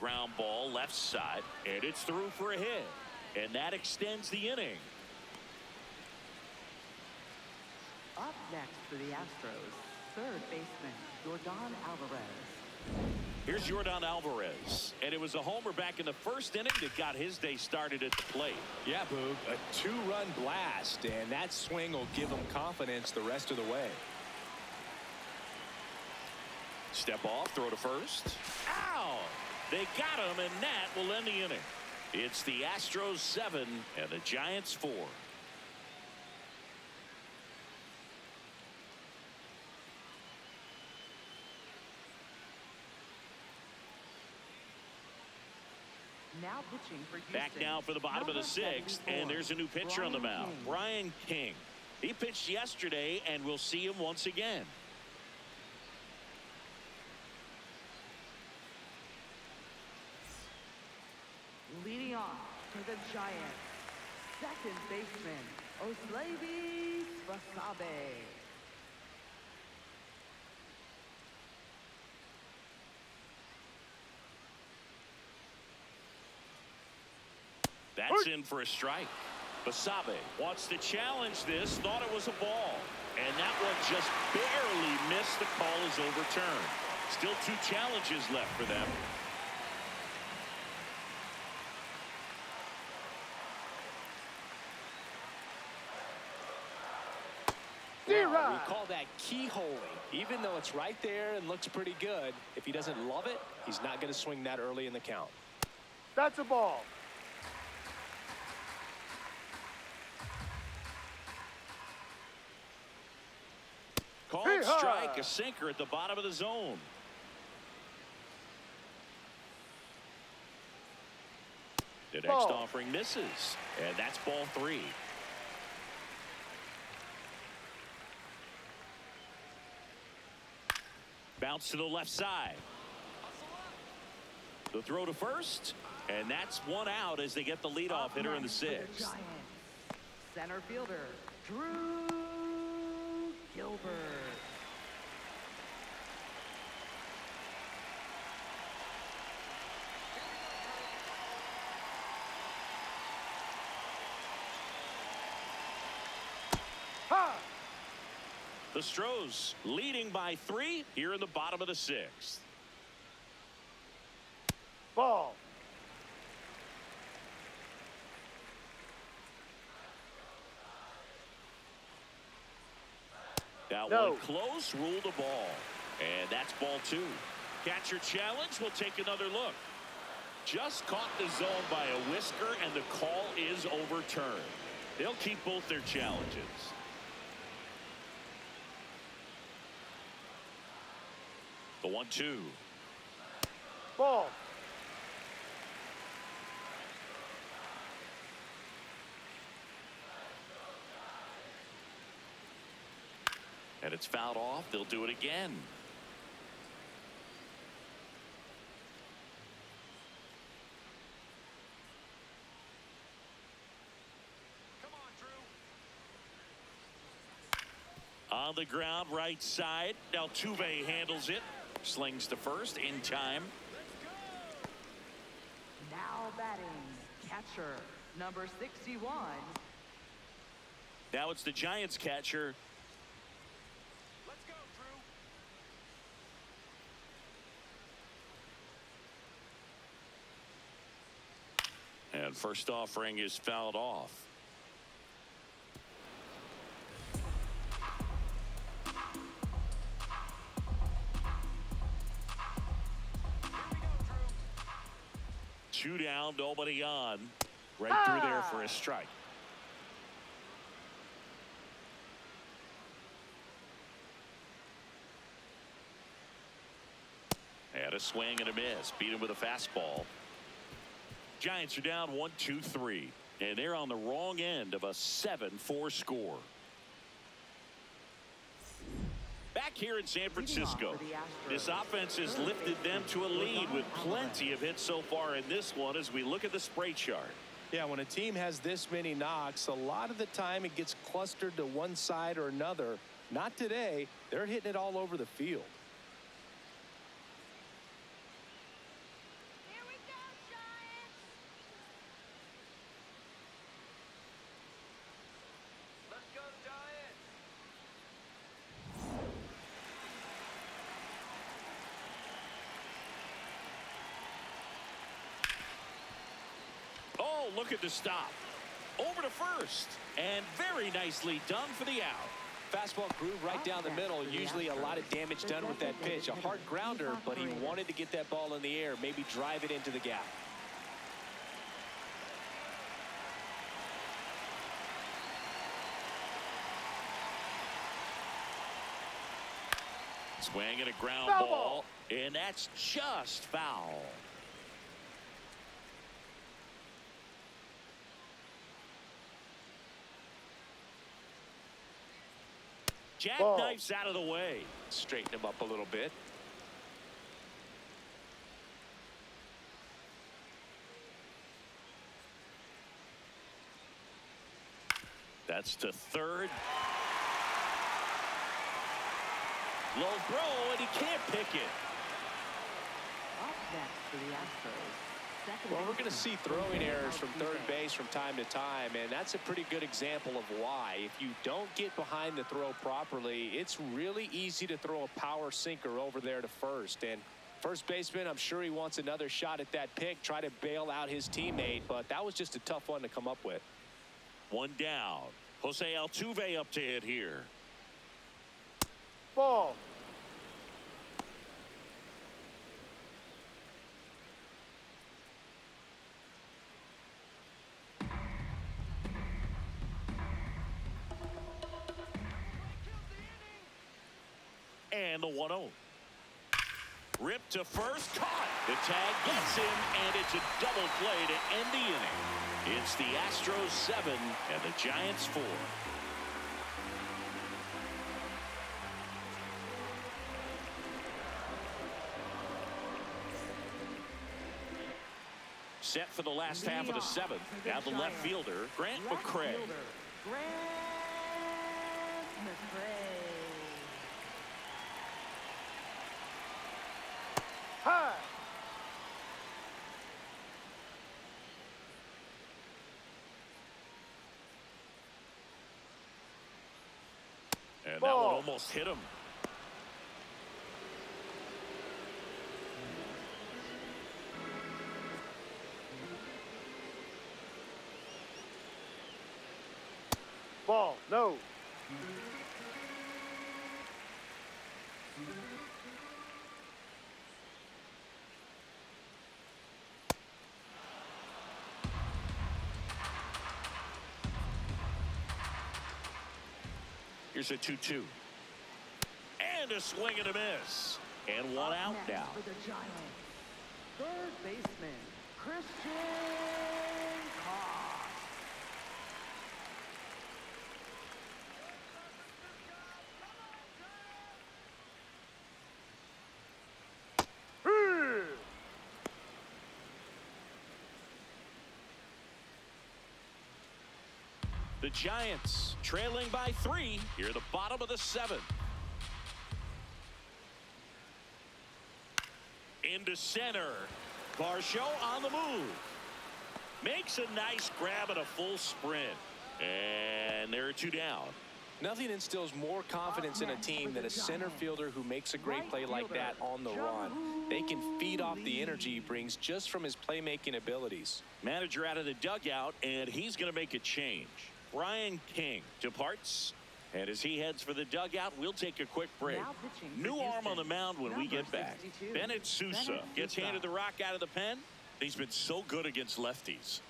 Ground ball left side, and it's through for a hit, and that extends the inning. Up next for the Astros, third baseman Jordan Alvarez. Here's Jordan Alvarez, and it was a homer back in the first inning that got his day started at the plate. Yeah, Boog, a 2-run blast, and that swing will give him confidence the rest of the way. Step off, throw to first. Ow! They got him, and that will end the inning. It's the Astros 7 and the Giants 4. Now pitching for Houston. Back now for the bottom of the 6th, and there's a new pitcher on the mound, Brian King. He pitched yesterday, and we'll see him once again. Leading off for the Giants, second baseman Oslavi Basabe. That's in for a strike. Basabe wants to challenge this, thought it was a ball, and that one just barely missed. The call is overturned. Still 2 challenges left for them. Well, we call that keyholing. Even though it's right there and looks pretty good, if he doesn't love it, he's not going to swing that early in the count. That's a ball. Called strike, a sinker at the bottom of the zone. The next offering misses, and that's ball 3. Bounce to the left side. The throw to first, and that's 1 out as they get the leadoff hitter in the 6th. Center fielder Drew Gilbert. The Astros leading by 3 here in the bottom of the 6th. Ball. That one close, ruled a ball. And that's ball 2. Catcher challenge, will take another look. Just caught the zone by a whisker, and the call is overturned. They'll keep both their challenges. The 1-2. Ball. And it's fouled off. They'll do it again. Come on, Drew. On the ground, right side. Altuve handles it. Slings to first in time. Now batting, catcher, number 61. Now it's the Giants catcher. Let's go, Drew. And first offering is fouled off. down, nobody on. Right through there for a strike. And a swing and a miss. Beat him with a fastball. Giants are down 1-2-3. And they're on the wrong end of a 7-4 score. Back here in San Francisco, this offense has lifted them to a lead with plenty of hits so far in this one as we look at the spray chart. Yeah, when a team has this many knocks, a lot of the time it gets clustered to one side or another. Not today. They're hitting it all over the field. Here we go, Giants! Let's go, Giants! Oh, look at the stop. Over to first. And very nicely done for the out. Fastball grew right down the middle. Usually a lot of damage done with that pitch. A hard grounder, but he wanted to get that ball in the air, maybe drive it into the gap. Swing and a ground Foul ball. ball. And that's just foul. Jackknifes out of the way. Straighten him up a little bit. That's to third. Low throw, and he can't pick it. Up next for the Astros. Second Well, we're going to baseman, see throwing errors from third Altuve. base from time to time, and that's a pretty good example of why. If you don't get behind the throw properly, it's really easy to throw a power sinker over there to first. And first baseman, I'm sure he wants another shot at that pick, try to bail out his teammate, but that was just a tough one to come up with. One down. Jose Altuve up to hit here. Ball. And the 1-0. Ripped to first, caught. The tag gets him, and it's a double play to end the inning. It's the Astros 7 and the Giants 4. Set for the last half of the seventh. Now the left fielder, Grant McCray. Grant McCray. High. And that Ball. one almost hit him. Ball. No. Here's a 2-2. And a swing and a miss. And one out Next now. for the Giants. Third baseman, Christian Koss. Hey. The Giants trailing by 3 here at the bottom of the 7th. Into center. Varsho on the move. Makes a nice grab and a full sprint. And there are 2 down. Nothing instills more confidence in a team than a center fielder who makes a great play like that on the run. They can feed off the energy he brings just from his playmaking abilities. Manager out of the dugout, and he's going to make a change. Brian King departs, and as he heads for the dugout, we'll take a quick break. Now pitching for New arm on the Houston, mound when we number get back. 62, Bennett Sousa gets handed the rock out of the pen. He's been so good against lefties.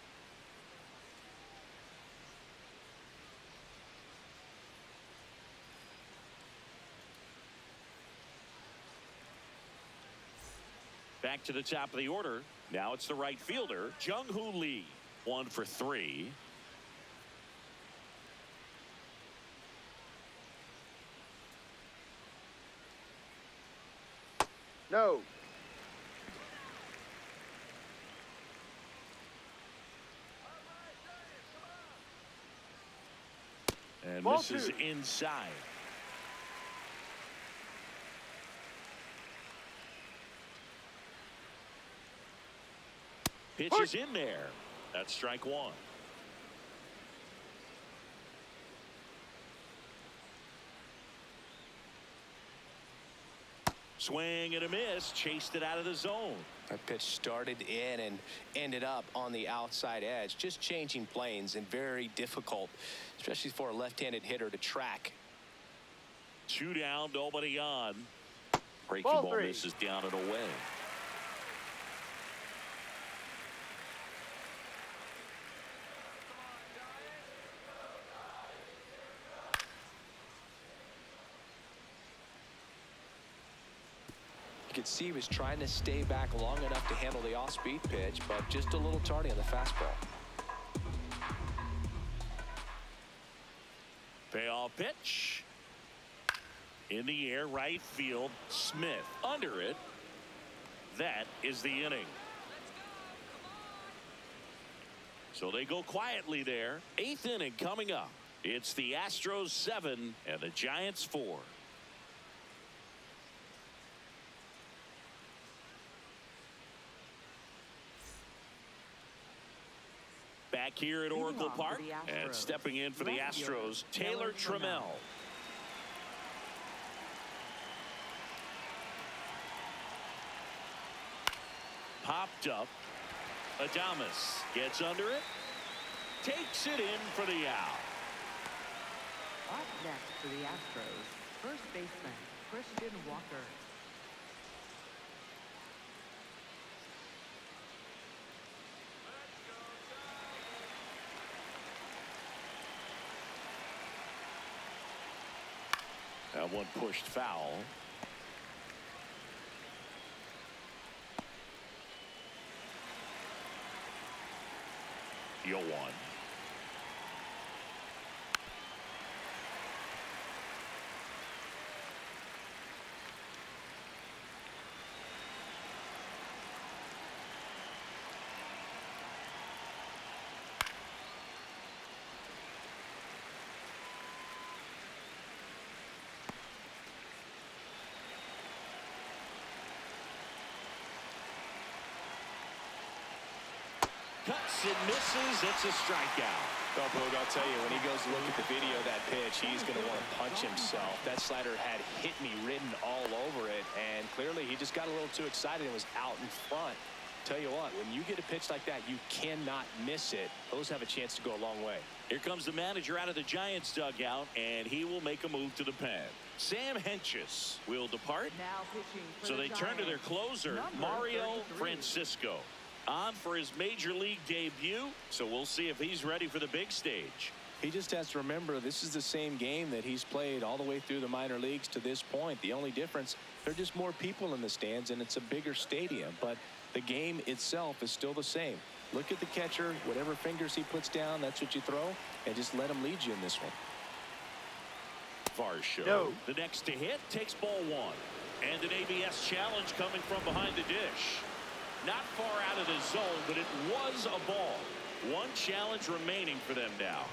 Back to the top of the order. Now it's the right fielder, Jung-Hoo Lee. 1 for 3. No. And Ball this is 2. inside. Pitch is in there. That's strike 1. Swing and a miss. Chased it out of the zone. That pitch started in and ended up on the outside edge. Just changing planes and very difficult, especially for a left-handed hitter to track. 2 down, nobody on. Breaking Ball ball 3. misses down and away. You could see he was trying to stay back long enough to handle the off-speed pitch, but just a little tardy on the fastball. Payoff pitch. In the air, right field. Smith under it. That is the inning. So they go quietly there. 8th inning coming up. It's the Astros 7 and the Giants 4. Back here at Oracle Park, and stepping in for the Astros, Taylor Trammell. Popped up. Adames gets under it. Takes it in for the out. Up next for the Astros, first baseman Christian Walker. That one pushed foul. Yo one. Cuts and misses. It's a strikeout. Oh, Boog, I'll tell you, when he goes to look at the video of that pitch, he's going to want to punch himself. That slider had hit me written all over it, and clearly he just got a little too excited and was out in front. Tell you what, when you get a pitch like that, you cannot miss it. Those have a chance to go a long way. Here comes the manager out of the Giants dugout, and he will make a move to the pen. Sam Hentges will depart. Now pitching for So the they turn to their Giants, closer, number Mario 33. Francisco, on for his major league debut. So we'll see if he's ready for the big stage. He just has to remember this is the same game that he's played all the way through the minor leagues to this point. The only difference, there are just more people in the stands and it's a bigger stadium, but the game itself is still the same. Look at the catcher, whatever fingers he puts down, that's what you throw, and just let him lead you in this one. Varsho, No. the next to hit, takes ball 1. And an ABS challenge coming from behind the dish. Not far out of the zone, but it was a ball. 1 challenge remaining for them now.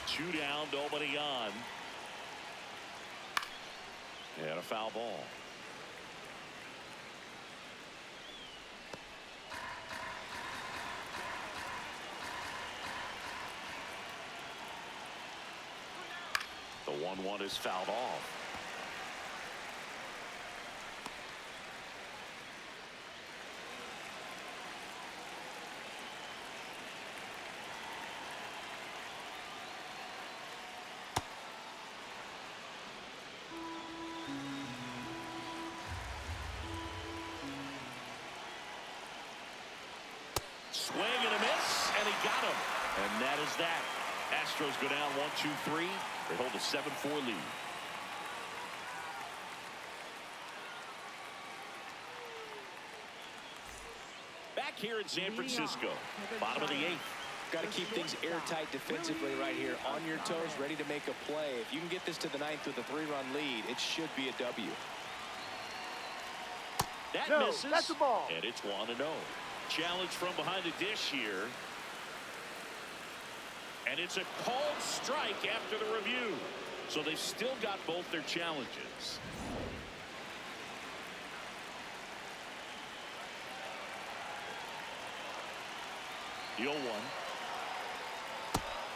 2 down, nobody on. And a foul ball. The 1-1 is fouled off. Swing and a miss, and he got him. And that is that. Astros go down 1-2-3. They hold a 7-4 lead. Back here in San Francisco, bottom of the 8th. Got to keep things airtight defensively right here, on your toes, ready to make a play. If you can get this to the 9th with a 3-run lead, it should be a W. That No, misses, that's the ball. and it's 1-0. Challenge from behind the dish here. And it's a called strike after the review. So they've still got both their challenges. The 0-1.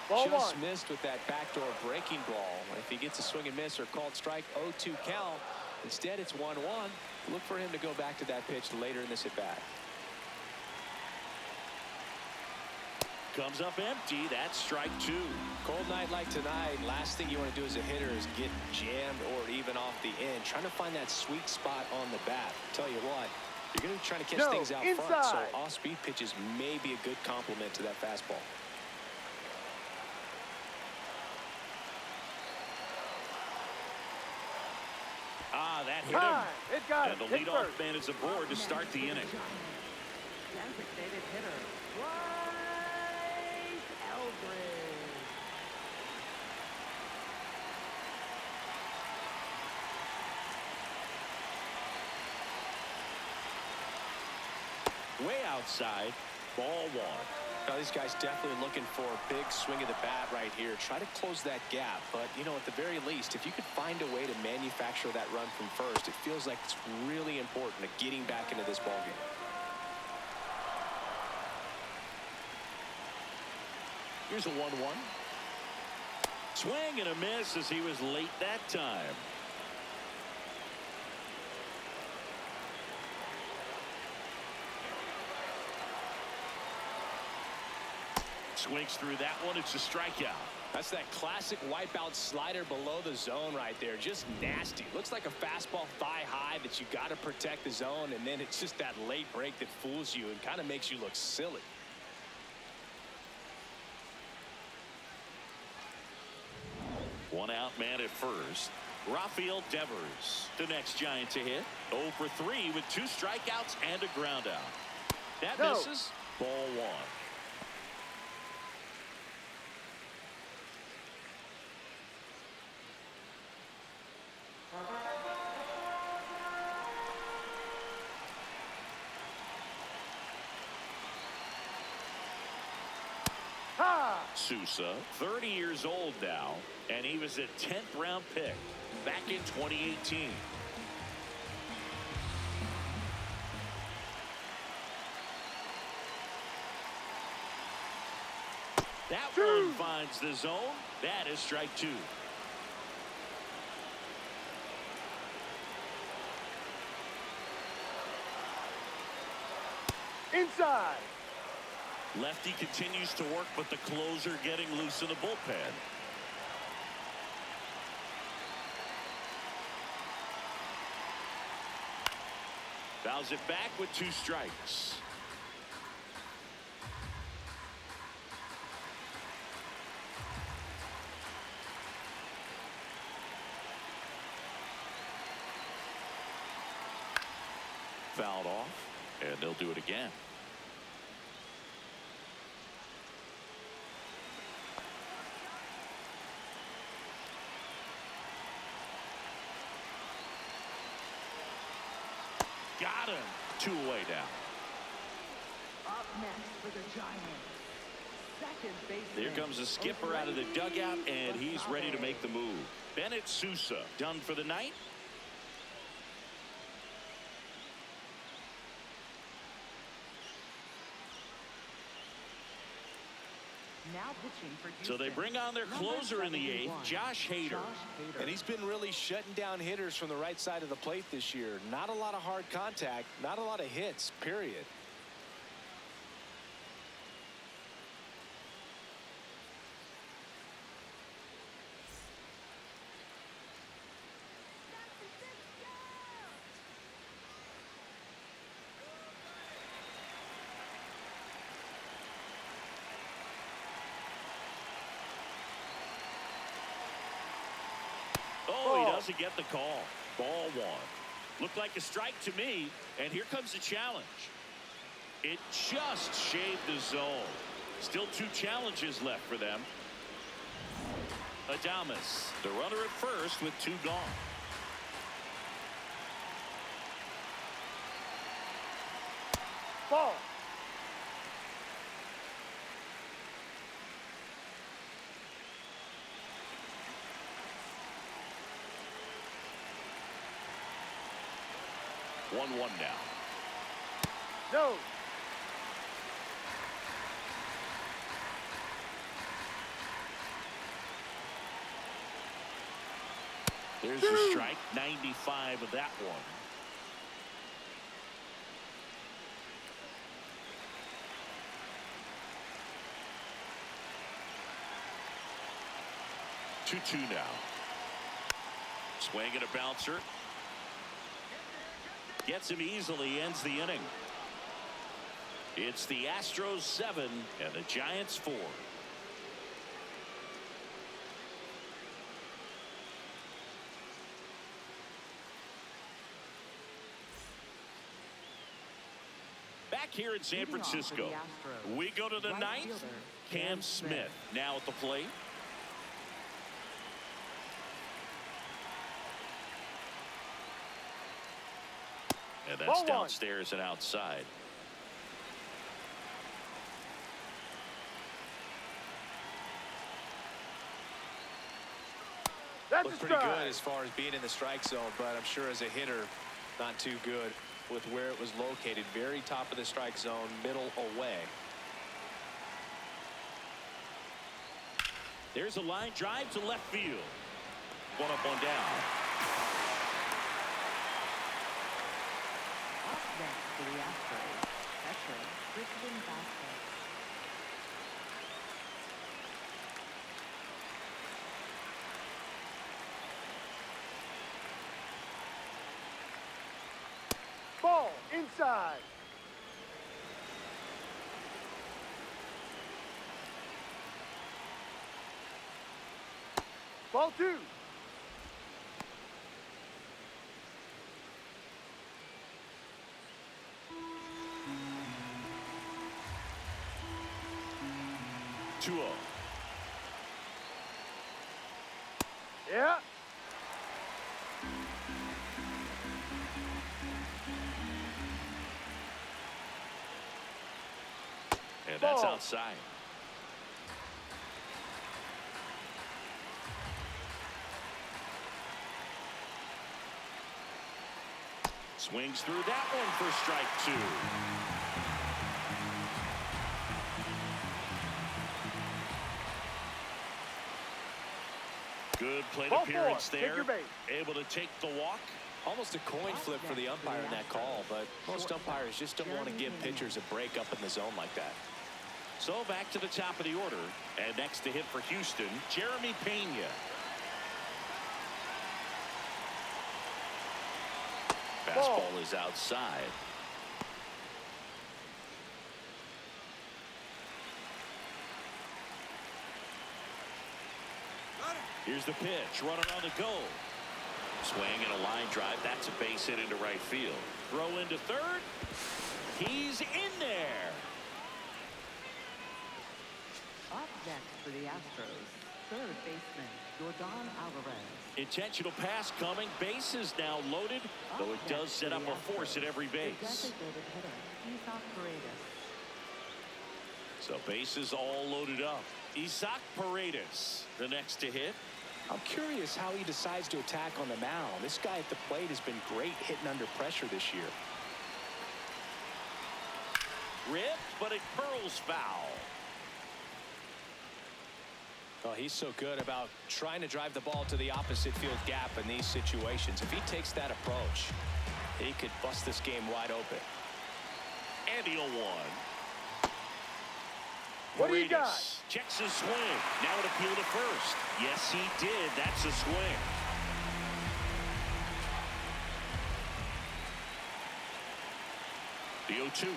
Ball Just one. missed with that backdoor breaking ball. If he gets a swing and miss or called strike, 0-2 count. Instead, it's 1-1. Look for him to go back to that pitch later in this at bat. Comes up empty. That's strike 2. Cold night like tonight, last thing you want to do as a hitter is get jammed or even off the end. Trying to find that sweet spot on the bat. Tell you what, you're going to be trying to catch No, things out front, so inside. off-speed pitches may be a good complement to that fastball. Ah, that hit Time. him. It got And the him. Hit leadoff first. man is aboard to start the inning. Designated hitter, Bryce Eldridge. Way outside, ball 1. Now, these guys definitely looking for a big swing of the bat right here. Try to close that gap. But, you know, at the very least, if you could find a way to manufacture that run from first, it feels like it's really important to getting back into this ballgame. Here's a 1-1. Swing and a miss as he was late that time. Swings through that one. It's a strikeout. That's that classic wipeout slider below the zone right there. Just nasty. Looks like a fastball thigh high that you got to protect the zone, and then it's just that late break that fools you and kind of makes you look silly. One out man at first. Rafael Devers, the next Giant to hit. 0 for 3 with 2 strikeouts and a ground out. That No. misses. Ball 1. Ha! Sousa, 30 years old now, and he was a 10th round pick back in 2018. That one finds the zone. That is strike 2. Inside. Lefty continues to work, but the closer getting loose in the bullpen. Fouls it back with 2 strikes. Fouled off, and they'll do it again. Got him. 2 away now. Up next for the Giants, second baseman. Here comes the skipper out of the dugout, and he's ready to make the move. Bennett Sousa done for the night. Now pitching for So they Houston, bring on their number closer in the 8th, 71, Josh Hader. And he's been really shutting down hitters from the right side of the plate this year. Not a lot of hard contact, not a lot of hits, period. doesn't get the call. Ball one. Looked like a strike to me, and here comes the challenge. It just shaved the zone. Still 2 challenges left for them. Adames, the runner at first with 2 gone. Ball. One now. No. There's a strike. 95 of that one. Two now. Swing and a bouncer. Gets him easily, ends the inning. It's the Astros 7 and the Giants 4. Back here in San Francisco, we go to the ninth. Cam Smith now at the plate. And that's downstairs and outside. That's Looked pretty good as far as being in the strike zone, but I'm sure as a hitter, not too good with where it was located. Very top of the strike zone, middle away. There's a line drive to left field. One up, one down. Up next for the Astros, catcher Christian Vasquez. Ball inside. Ball 2. Two zero. Yeah. And that's Ball. outside. Swings through that one for strike 2. Good plate Ball appearance 4. Take there. your base. Able to take the walk. Almost a coin flip for the umpire in that call, but most umpires just don't want to give pitchers a break up in the zone like that. So back to the top of the order. And next to hit for Houston, Jeremy Pena. Fastball is outside. Here's the pitch. Runner on the go. Swing and a line drive. That's a base hit into right field. Throw into third. He's in there. Up next for the Astros, third baseman Jordan Alvarez. Intentional pass coming. Bases now loaded, though it does set up a force at every base. Designated hitter Isaac Paredes. So bases all loaded up. Isaac Paredes, the next to hit. I'm curious how he decides to attack on the mound. This guy at the plate has been great hitting under pressure this year. Ripped, but it curls foul. Oh, he's so good about trying to drive the ball to the opposite field gap in these situations. If he takes that approach, he could bust this game wide open. And he'll one. What do you got? Paredes checks his swing. Now an appeal to first. Yes, he did. That's a swing. The 0-2.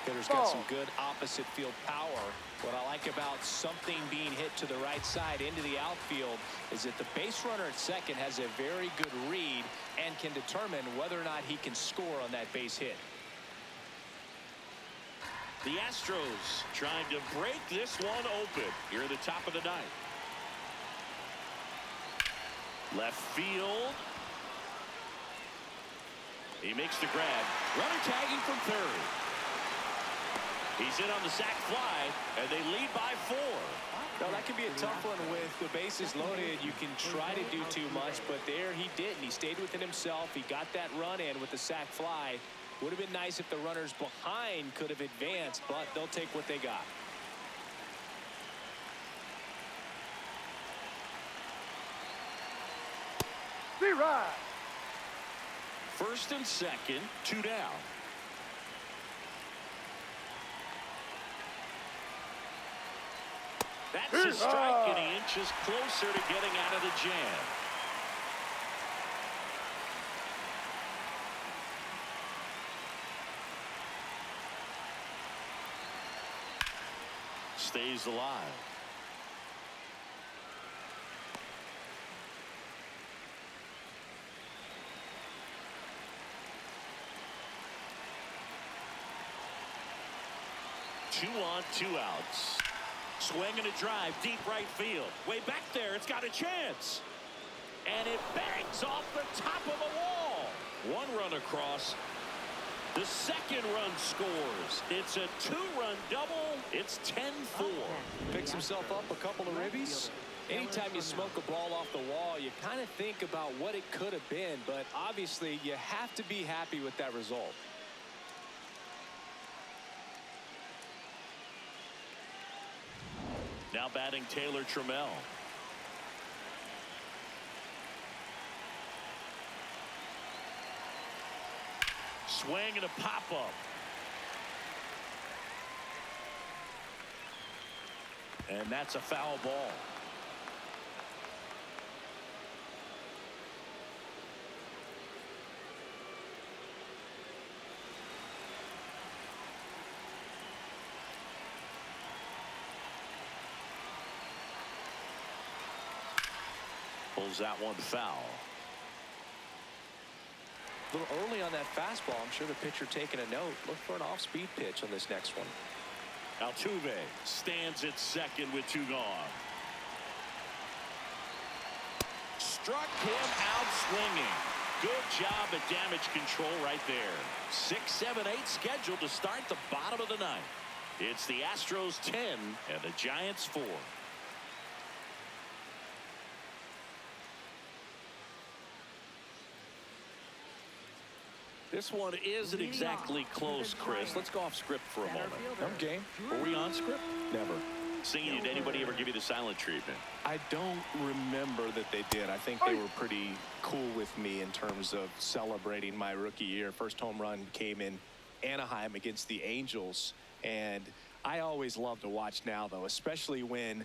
Hitter's got some good opposite field power. What I like about something being hit to the right side into the outfield is that the base runner at second has a very good read and can determine whether or not he can score on that base hit. The Astros trying to break this one open here at the top of the ninth. Left field. He makes the grab. Runner tagging from third. He's in on the sac fly, and they lead by 4. Now, that could be a tough one with the bases loaded. You can try to do too much, but there he didn't. He stayed within himself. He got that run in with the sac fly. Would have been nice if the runners behind could have advanced, but they'll take what they got. Be right. First and second, 2 down. That's a strike, and he inches closer to getting out of the jam. Stays alive. Two on, 2 outs. Swing and a drive, deep right field. Way back there, it's got a chance. And it bangs off the top of the wall. 1 run across. The second run scores. It's a 2-run double. It's 10-4. Picks himself up a couple of ribbies. Anytime you smoke a ball off the wall, you kind of think about what it could have been, but obviously you have to be happy with that result. Now batting Taylor Trammell. Swing and a pop-up. And that's a foul ball. Pulls that one foul. A little early on that fastball. I'm sure the pitcher taking a note. Look for an off-speed pitch on this next one. Altuve stands at second with 2 gone. Struck him out swinging. Good job at damage control right there. 6, 7, 8 scheduled to start the bottom of the ninth. It's the Astros 10 and the Giants 4. This one isn't exactly close, Chris. Let's go off script for a moment. I'm game. Were we on script? Never. Singing, did anybody ever give you the silent treatment? I don't remember that they did. I think they were pretty cool with me in terms of celebrating my rookie year. First home run came in Anaheim against the Angels, and I always love to watch now, though, especially when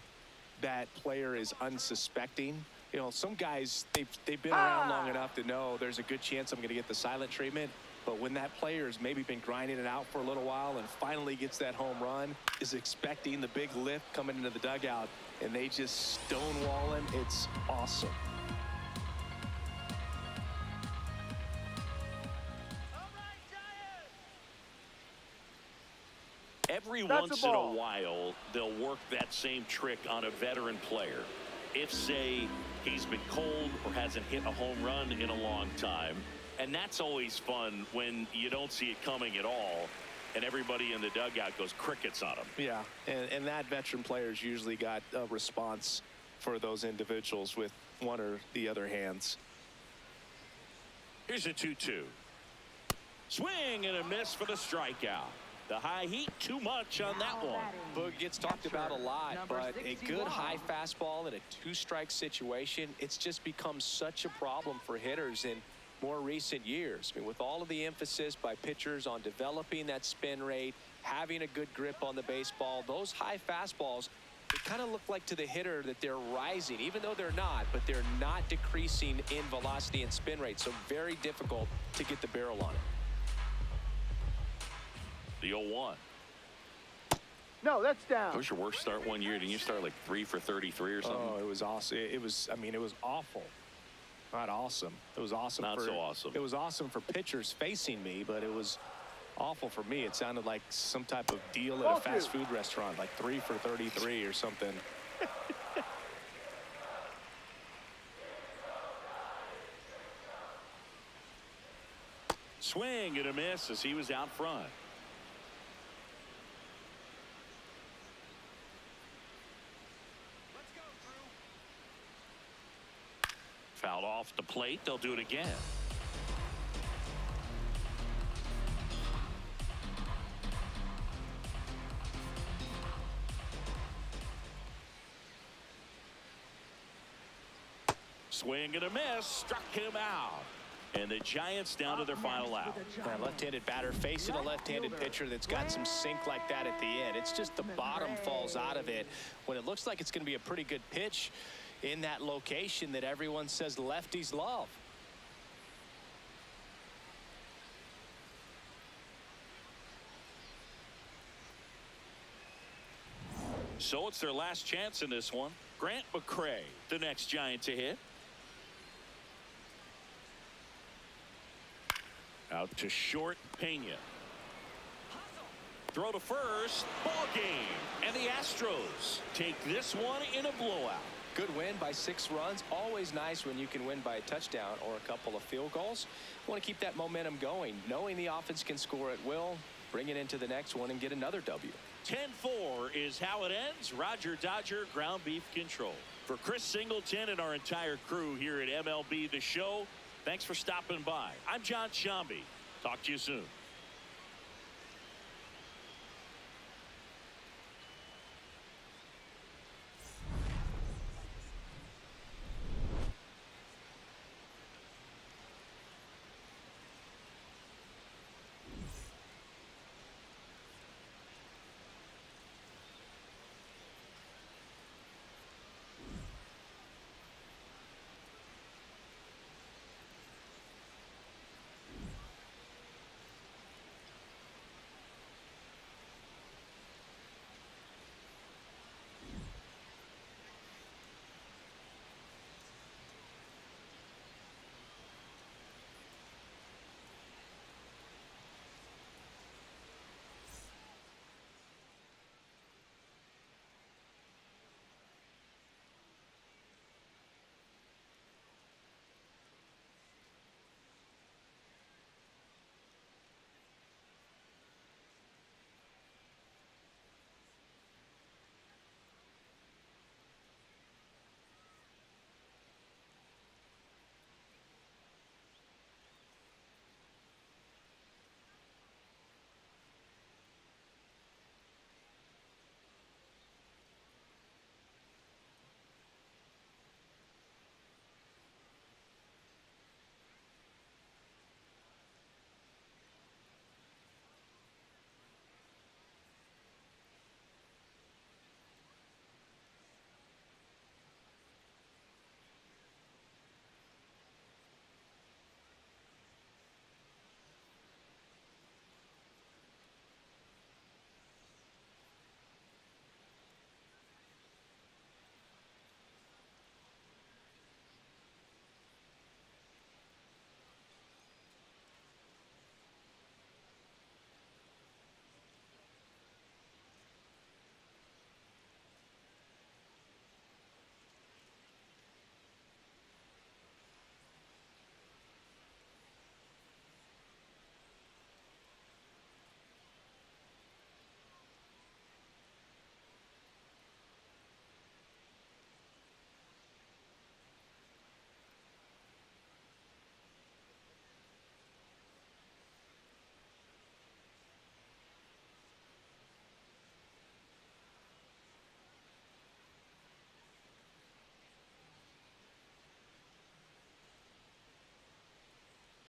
that player is unsuspecting. You know, some guys, they've been around long enough to know there's a good chance I'm going to get the silent treatment. But when that player has maybe been grinding it out for a little while and finally gets that home run, is expecting the big lift coming into the dugout, and they just stonewall him, it's awesome. Every once in a while, they'll work that same trick on a veteran player. If, say, he's been cold or hasn't hit a home run in a long time. And that's always fun when you don't see it coming at all, and everybody in the dugout goes crickets on him. Yeah, and that veteran player's usually got a response for those individuals with one or the other hands. Here's a 2-2. Swing and a miss for the strikeout. The high heat, too much on that one. Boog gets talked about a lot, but a good high fastball in a 2-strike situation, it's just become such a problem for hitters in more recent years. I mean, with all of the emphasis by pitchers on developing that spin rate, having a good grip on the baseball, those high fastballs, it kind of look like to the hitter that they're rising, even though they're not, but they're not decreasing in velocity and spin rate, so very difficult to get the barrel on it. The 0-1. No, that's That down. was your worst start one year. Didn't you start like 3 for 33 or something? Oh, it was awesome. It was, I mean, it was awful. Not awesome. It was awesome. Not so awesome. It was awesome for pitchers facing me, but it was awful for me. It sounded like some type of deal at a fast food restaurant, like 3 for 33 or something. Swing and a miss as he was out front. Fouled off the plate. They'll do it again. Swing and a miss. Struck him out. And the Giants down to their final out. That left-handed batter facing a left-handed pitcher that's got some sink like that at the end. It's just the bottom falls out of it when it looks like it's going to be a pretty good pitch in that location that everyone says lefties love. So it's their last chance in this one. Grant McCray, the next Giant to hit. Out to short, Pena. Throw to first. Ball game. And the Astros take this one in a blowout. Good win by 6 runs. Always nice when you can win by a touchdown or a couple of field goals. You want to keep that momentum going, knowing the offense can score at will, bring it into the next one and get another W. 10-4 is how it ends. Roger Dodger, ground beef control. For Chris Singleton and our entire crew here at MLB The Show, thanks for stopping by. I'm John Shambi. Talk to you soon.